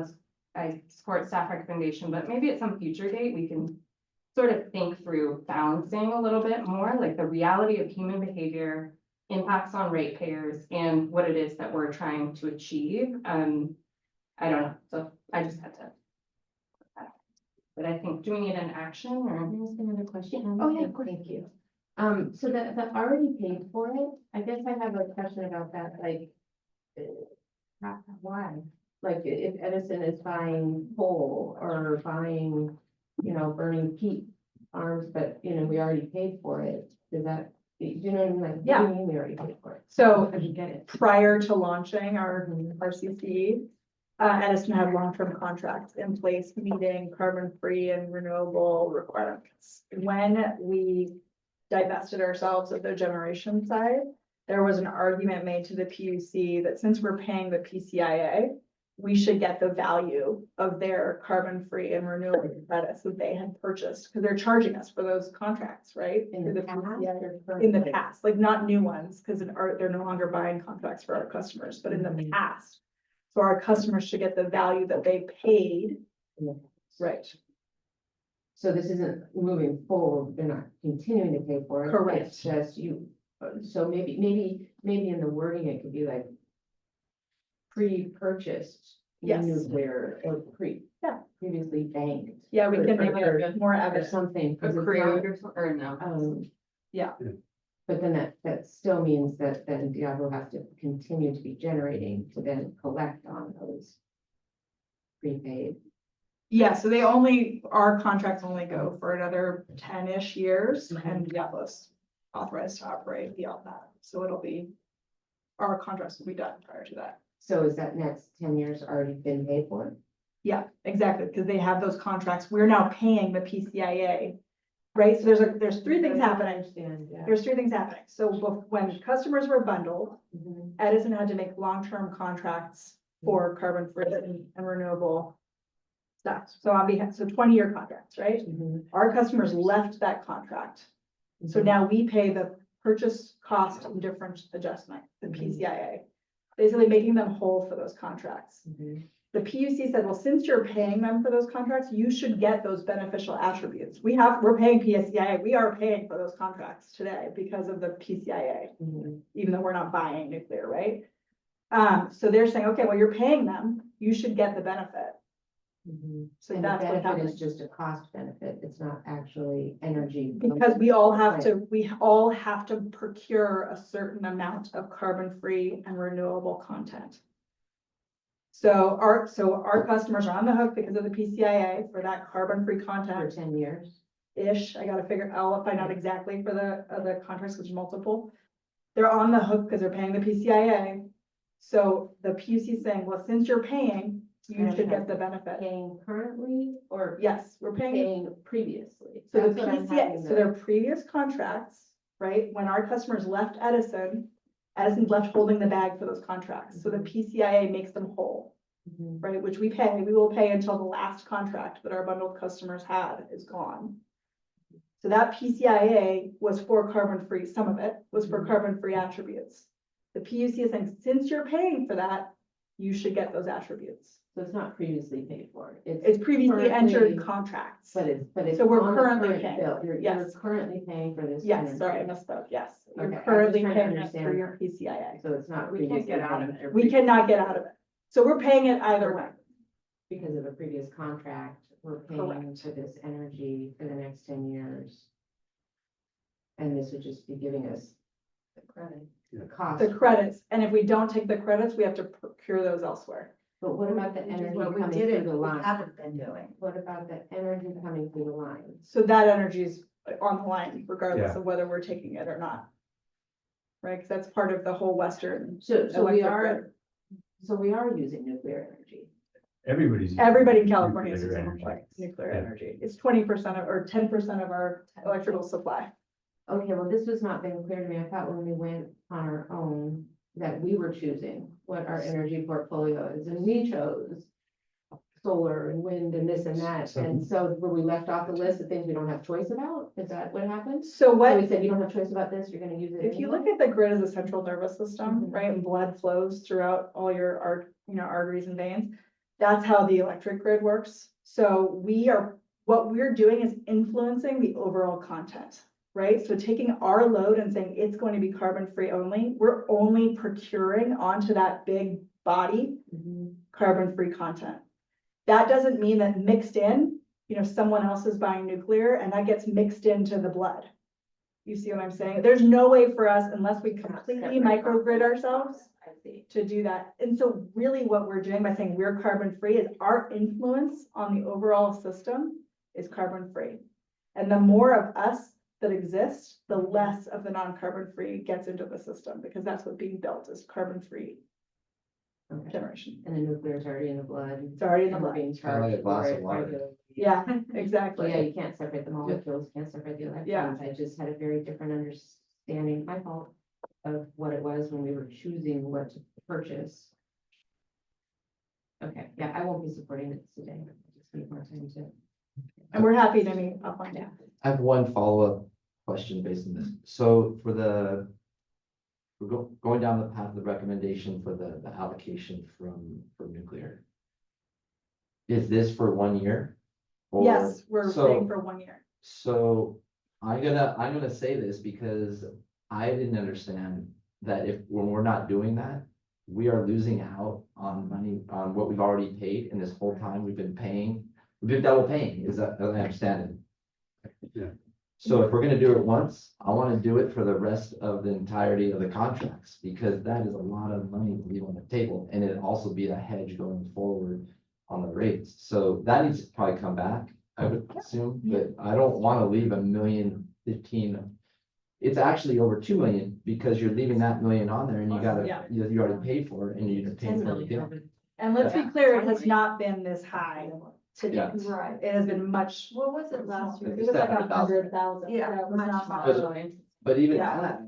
[SPEAKER 7] I support staff recommendation, but maybe at some future date, we can sort of think through balancing a little bit more, like the reality of human behavior, impacts on ratepayers, and what it is that we're trying to achieve. I don't know, so I just had to. But I think, do we need an action or?
[SPEAKER 4] Can I ask another question?
[SPEAKER 7] Oh, yeah, of course.
[SPEAKER 4] Thank you. So that already paid for it, I guess I have a question about that, like, why? Like, if Edison is buying coal or buying, you know, burning peat farms, but, you know, we already paid for it, does that, do you know what I mean? Like, what do you mean we already paid for it?
[SPEAKER 11] So
[SPEAKER 4] I should get it.
[SPEAKER 11] prior to launching our RCC, Edison had long-term contracts in place meeting carbon-free and renewable requirements. When we divested ourselves of the generation side, there was an argument made to the PUC that since we're paying the PCIA, we should get the value of their carbon-free and renewable credits that they had purchased, because they're charging us for those contracts, right?
[SPEAKER 4] In
[SPEAKER 11] Through
[SPEAKER 4] the past
[SPEAKER 11] PCIA.
[SPEAKER 4] or
[SPEAKER 11] In the
[SPEAKER 4] currently?
[SPEAKER 11] past, like not new ones, because they're no longer buying contracts for our customers, but in the past. So our customers should get the value that they paid. Right.
[SPEAKER 4] So this isn't moving forward, they're not continuing to pay for it.
[SPEAKER 11] Correct.
[SPEAKER 4] It's just you, so maybe in the wording, it could be like pre-purchased
[SPEAKER 11] Yes.
[SPEAKER 4] nuclear or
[SPEAKER 11] Yeah.
[SPEAKER 4] previously banked.
[SPEAKER 11] Yeah, we can make
[SPEAKER 4] Or-
[SPEAKER 11] it more
[SPEAKER 4] Or
[SPEAKER 11] evident.
[SPEAKER 4] something. 'cause it's
[SPEAKER 7] Accrued
[SPEAKER 4] not,
[SPEAKER 7] or something, or no?
[SPEAKER 11] Yeah.
[SPEAKER 4] But then that still means that then Diablo has to continue to be generating to then collect on those prepaid.
[SPEAKER 11] Yeah, so our contracts only go for another 10-ish years, and Diablo's authorized to operate beyond that. So our contracts will be done prior to that.
[SPEAKER 4] So is that next 10 years already been paid for?
[SPEAKER 11] Yeah, exactly, because they have those contracts. We're now paying the PCIA, right? So there's three things
[SPEAKER 4] I
[SPEAKER 11] happening.
[SPEAKER 4] understand, yeah.
[SPEAKER 11] There's three things happening. So when customers were bundled,
[SPEAKER 4] Mhm.
[SPEAKER 11] Edison had to make long-term contracts for carbon-free and renewable stuff. So 20-year contracts, right?
[SPEAKER 4] Mhm.
[SPEAKER 11] Our customers left that contract. So now we pay the purchase cost and difference adjustment, the PCIA, basically making them whole for those contracts.
[SPEAKER 4] Mhm.
[SPEAKER 11] The PUC said, well, since you're paying them for those contracts, you should get those beneficial attributes. We're paying PCIA, we are paying for those contracts today because of the PCIA,
[SPEAKER 4] Mhm.
[SPEAKER 11] even though we're not buying nuclear, right? So they're saying, okay, well, you're paying them, you should get the benefit.
[SPEAKER 4] Mhm.
[SPEAKER 11] So
[SPEAKER 4] And the
[SPEAKER 11] that's what
[SPEAKER 4] benefit
[SPEAKER 11] happens.
[SPEAKER 4] is just a cost benefit. It's not actually energy.
[SPEAKER 11] Because we all have to procure a certain amount of carbon-free and renewable content. So our customers are on the hook because of the PCIA for that carbon-free
[SPEAKER 4] For
[SPEAKER 11] content
[SPEAKER 4] 10 years.
[SPEAKER 11] ish. I'll find out exactly for the contracts, which is multiple. They're on the hook because they're paying the PCIA. So the PUC is saying, well, since you're paying, you should get the benefit.
[SPEAKER 4] Paying currently or
[SPEAKER 11] Yes, we're paying.
[SPEAKER 4] paying previously?
[SPEAKER 11] So the
[SPEAKER 4] That's what I'm
[SPEAKER 11] PCI,
[SPEAKER 4] having
[SPEAKER 11] so
[SPEAKER 4] the-
[SPEAKER 11] their previous contracts, right, when our customers left Edison's left holding the bag for those contracts. So the PCIA makes them whole,
[SPEAKER 4] Mhm.
[SPEAKER 11] right, which we will pay until the last contract that our bundled customers had is gone. So that PCIA was for carbon-free, some of it was for carbon-free attributes. The PUC is saying, since you're paying for that, you should get those attributes.
[SPEAKER 4] So it's not previously paid for.
[SPEAKER 11] It's previously entered
[SPEAKER 4] currently-
[SPEAKER 11] contracts.
[SPEAKER 4] But it's
[SPEAKER 11] So we're
[SPEAKER 4] on the
[SPEAKER 11] currently
[SPEAKER 4] current
[SPEAKER 11] paying.
[SPEAKER 4] bill. You're
[SPEAKER 11] Yes.
[SPEAKER 4] currently paying for this.
[SPEAKER 11] Yes,
[SPEAKER 4] energy.
[SPEAKER 11] sorry, I misspoke, yes.
[SPEAKER 4] Okay,
[SPEAKER 11] You're
[SPEAKER 4] I'm just
[SPEAKER 11] currently
[SPEAKER 4] trying to
[SPEAKER 11] paying it
[SPEAKER 4] understand.
[SPEAKER 11] through your PCIA.
[SPEAKER 4] So it's not.
[SPEAKER 2] We can't
[SPEAKER 4] previously
[SPEAKER 2] get out of
[SPEAKER 4] paid
[SPEAKER 2] it.
[SPEAKER 11] We cannot get out of it. So we're paying it either way.
[SPEAKER 4] Because of a previous contract, we're paying
[SPEAKER 11] Correct.
[SPEAKER 4] for this energy for the next 10 years. And this would just be giving us the credit,
[SPEAKER 12] Yeah.
[SPEAKER 4] the cost.
[SPEAKER 11] The credits, and if we don't take the credits, we have to procure those elsewhere.
[SPEAKER 4] But what about the
[SPEAKER 5] Which is
[SPEAKER 4] energy
[SPEAKER 5] what we
[SPEAKER 4] coming through
[SPEAKER 5] didn't,
[SPEAKER 4] the
[SPEAKER 5] we
[SPEAKER 4] line?
[SPEAKER 5] haven't been doing.
[SPEAKER 4] What about the energy coming through the line?
[SPEAKER 11] So that energy is on the line regardless
[SPEAKER 12] Yeah.
[SPEAKER 11] of whether we're taking it or not. Right, because that's part of the whole Western.
[SPEAKER 4] So we
[SPEAKER 11] electric
[SPEAKER 4] are,
[SPEAKER 11] grid.
[SPEAKER 4] so we are using nuclear energy.
[SPEAKER 12] Everybody's. using
[SPEAKER 11] Everybody in California is
[SPEAKER 12] nuclear
[SPEAKER 11] using
[SPEAKER 12] energy.
[SPEAKER 11] nuclear
[SPEAKER 12] Yeah.
[SPEAKER 11] energy. It's 20% or 10% of our electrical supply.
[SPEAKER 4] Okay, well, this was not being clear to me. I thought when we went on our own that we were choosing what our energy portfolio is, and we chose solar and wind and this and that.
[SPEAKER 12] So-
[SPEAKER 4] And so were we left off the list of things we don't have choice about? Is that what happened?
[SPEAKER 11] So
[SPEAKER 4] So
[SPEAKER 11] what?
[SPEAKER 4] we said, you don't have choice about this, you're gonna use it.
[SPEAKER 11] If you
[SPEAKER 4] anyway?
[SPEAKER 11] look at the grid as a central nervous system,
[SPEAKER 4] Mhm.
[SPEAKER 11] right, and blood flows throughout all your arteries and veins, that's how the electric grid works. So what we're doing is influencing the overall content, right? So taking our load and saying it's going to be carbon-free only, we're only procuring onto that big body
[SPEAKER 4] Mhm.
[SPEAKER 11] carbon-free content. That doesn't mean that mixed in, someone else is buying nuclear and that gets mixed into the blood. You see what I'm saying? There's no way for us, unless we completely microgrid ourselves,
[SPEAKER 4] I see.
[SPEAKER 11] to do that. And so really what we're doing by saying we're carbon-free is our influence on the overall system is carbon-free. And the more of us that exist, the less of the non-carbon-free gets into the system, because that's what's being built is carbon-free
[SPEAKER 4] Okay.
[SPEAKER 11] generation.
[SPEAKER 4] And the nuclear is already in the blood.
[SPEAKER 11] It's already in the
[SPEAKER 4] And we're
[SPEAKER 11] blood.
[SPEAKER 4] being
[SPEAKER 1] Kinda like a
[SPEAKER 4] charged
[SPEAKER 1] glass
[SPEAKER 4] for
[SPEAKER 1] of
[SPEAKER 4] it
[SPEAKER 1] water.
[SPEAKER 4] regularly.
[SPEAKER 11] Yeah,
[SPEAKER 4] So
[SPEAKER 11] exactly.
[SPEAKER 4] yeah, you can't separate the molecules, can't separate the electrons. I just had a very different understanding, my fault, of what it was when we were choosing what to purchase. Okay, yeah, I won't be supporting it today. I just need more time to.
[SPEAKER 11] And we're happy to meet, I'll find out.
[SPEAKER 1] I have one follow-up question based on this. So we're going down the path of the recommendation for the allocation from nuclear. Is this for 1 year? Or-
[SPEAKER 11] Yes, we're
[SPEAKER 1] so-
[SPEAKER 11] staying for 1 year.
[SPEAKER 1] So I'm gonna say this because I didn't understand that when we're not doing that, we are losing out on money on what we've already paid, and this whole time we've been double paying, is that, as I understand it?
[SPEAKER 12] Yeah.
[SPEAKER 1] So if we're gonna do it once, I wanna do it for the rest of the entirety of the contracts, because that is a lot of money to leave on the table, and it'd also be a hedge going forward on the rates. So that needs to probably come back, I would assume, but I don't wanna leave 1,015,000. It's actually over 2 million, because you're leaving that million on there and you gotta,
[SPEAKER 11] Yeah.
[SPEAKER 1] you already paid for it and you're paying for it again.
[SPEAKER 11] And let's be clear, it has not been this high to
[SPEAKER 1] Yeah.
[SPEAKER 11] date.
[SPEAKER 5] Right.
[SPEAKER 11] It has been much.
[SPEAKER 5] What was it last year?
[SPEAKER 1] It was like
[SPEAKER 11] 100,000.
[SPEAKER 5] Yeah,
[SPEAKER 11] It was
[SPEAKER 5] much
[SPEAKER 11] not
[SPEAKER 5] smaller.
[SPEAKER 11] much.
[SPEAKER 1] But even
[SPEAKER 11] Yeah.
[SPEAKER 1] that,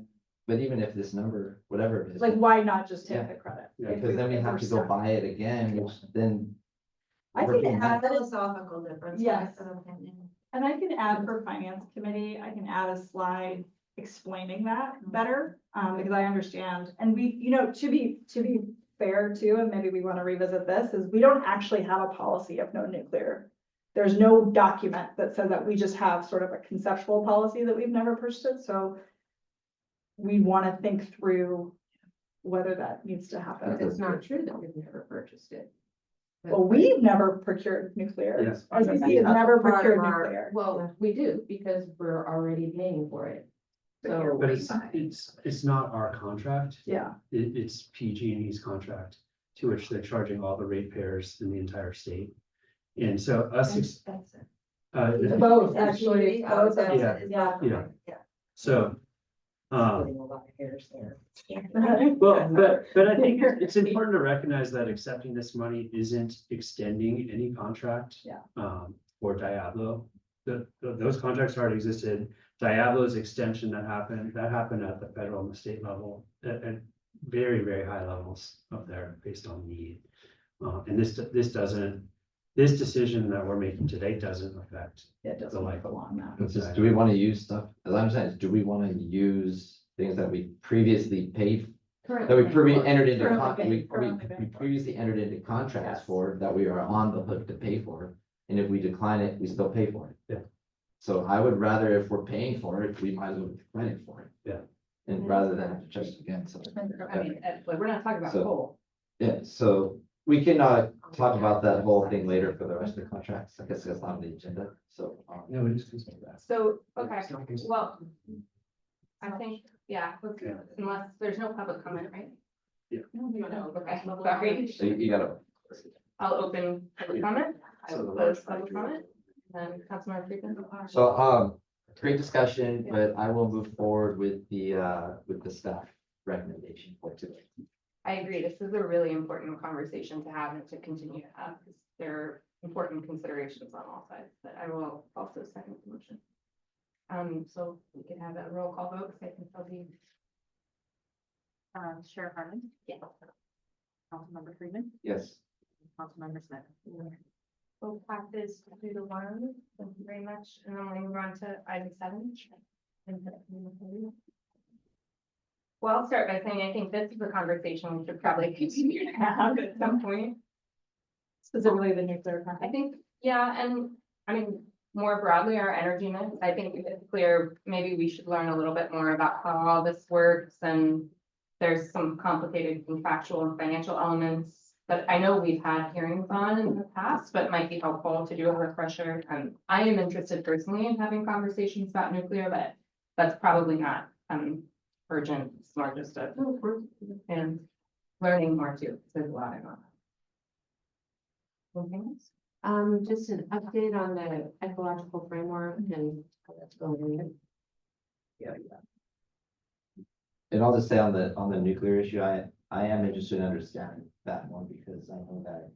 [SPEAKER 1] but even if this number, whatever it is.
[SPEAKER 11] Like, why not just
[SPEAKER 1] Yeah.
[SPEAKER 11] take the credit?
[SPEAKER 12] Yeah,
[SPEAKER 11] If
[SPEAKER 1] Because then we
[SPEAKER 11] if
[SPEAKER 1] have
[SPEAKER 11] we're
[SPEAKER 1] to go
[SPEAKER 11] stuck.
[SPEAKER 1] buy it again, which then.
[SPEAKER 11] I
[SPEAKER 1] we're
[SPEAKER 11] can
[SPEAKER 1] being
[SPEAKER 11] add,
[SPEAKER 5] Philosophical difference.
[SPEAKER 11] Yes.
[SPEAKER 5] Sort of opinion.
[SPEAKER 11] and I can add for finance committee, I can add a slide explaining that better, because I understand. And we, to be fair too, and maybe we want to revisit this, is we don't actually have a policy of no nuclear. There's no document that says that. We just have sort of a conceptual policy that we've never pursued, it, so we want to think through whether that needs to happen.
[SPEAKER 4] It's not true that we've never purchased it.
[SPEAKER 11] Well, we've never procured nuclear.
[SPEAKER 12] Yes.
[SPEAKER 11] RCC has never
[SPEAKER 5] Part of
[SPEAKER 11] procured
[SPEAKER 5] our-
[SPEAKER 11] nuclear.
[SPEAKER 4] Well, we do, because we're already paying for it. So.
[SPEAKER 12] But it's not our contract.
[SPEAKER 11] Yeah,
[SPEAKER 12] It's PG&E's contract, to which they're charging all the ratepayers in the entire state. And so us,
[SPEAKER 4] That's it.
[SPEAKER 11] both, actually, both.
[SPEAKER 5] That's-
[SPEAKER 12] Yeah.
[SPEAKER 5] it's not-
[SPEAKER 12] Yeah.
[SPEAKER 5] Yeah.
[SPEAKER 12] so.
[SPEAKER 4] Putting a lot of hairs there.
[SPEAKER 12] Well, but I think it's important to recognize that accepting this money isn't extending any contract.
[SPEAKER 11] Yeah.
[SPEAKER 12] For Diablo. Those contracts already existed. Diablo's extension that happened at the federal and the state level at very, very high levels up there based on need. And this decision that we're making today doesn't affect.
[SPEAKER 11] It doesn't like along that.
[SPEAKER 1] It's just, do we want to use stuff, as I'm saying, do we want to use things that we previously paid, that we entered into, we previously entered into contracts
[SPEAKER 11] Yes.
[SPEAKER 1] for, that we are on the hook to pay for, and if we decline it, we still pay for it.
[SPEAKER 12] Yeah.
[SPEAKER 1] So I would rather, if we're paying for it, we might as well get credit for it.
[SPEAKER 12] Yeah.
[SPEAKER 1] And rather than have to check again, so.
[SPEAKER 4] I mean, like, we're not talking about
[SPEAKER 1] So-
[SPEAKER 4] coal.
[SPEAKER 1] Yeah, so we can, talk about that whole thing later for the rest of the contracts, I guess that's not on the agenda, so.
[SPEAKER 12] No, we just consider that.
[SPEAKER 7] So, okay, well, I think, yeah, unless there's no public comment, right?
[SPEAKER 12] Yeah.
[SPEAKER 7] No, okay, sorry.
[SPEAKER 1] So you gotta.
[SPEAKER 7] I'll open public comment. I will close public comment. Then Councilmember Friedman.
[SPEAKER 1] So, great discussion, but I will move forward with the staff recommendation for today.
[SPEAKER 7] I agree. This is a really important conversation to have and to continue to have, because there are important considerations on all sides, but I will also second the motion. So we can have a roll call vote, because I think there'll be.
[SPEAKER 6] Sheriff Harmon,
[SPEAKER 7] Yeah.
[SPEAKER 6] Councilmember Freeman,
[SPEAKER 1] Yes.
[SPEAKER 6] Councilmember Smith.
[SPEAKER 7] We'll pass this through the one. Thank you very much. And then we'll move on to item 7. Well, I'll start by saying I think this is a conversation we should probably continue to have at some point.
[SPEAKER 11] Specifically the nuclear.
[SPEAKER 7] I think, yeah, and I mean, more broadly, our energy mix, I think it's clear, maybe we should learn a little bit more about how all this works, and there's some complicated contractual and financial elements that I know we've had hearings on in the past, but might be helpful to do a refresher. I am interested personally in having conversations about nuclear, but that's probably not urgent. It's more just a and learning more too. There's a lot in on that. Anything else?
[SPEAKER 4] Just an update on the ecological framework and how that's going.
[SPEAKER 1] And I'll just say on the nuclear issue, I am interested in understanding that one, because I know that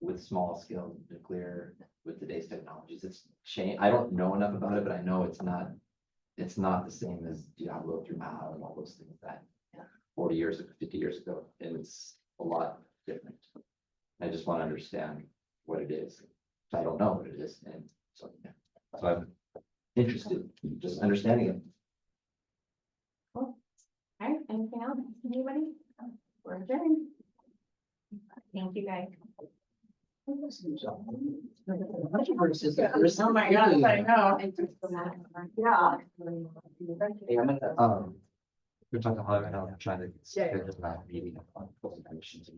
[SPEAKER 1] with small scale nuclear, with today's technologies, it's change. I don't know enough about it, but I know it's not the same as Diablo through Mao and all those things that 40 years, 50 years ago, and it's a lot different. I just want to understand what it is. I don't know what it is, and so, yeah. So I'm interested in just understanding it.
[SPEAKER 7] All right, anything else? Anybody? We're adjourned. Thank you, guys.
[SPEAKER 11] Oh my gosh, I know. Yeah.
[SPEAKER 1] Hey, I'm gonna, we're talking about, I'm trying to schedule that meeting on commissions.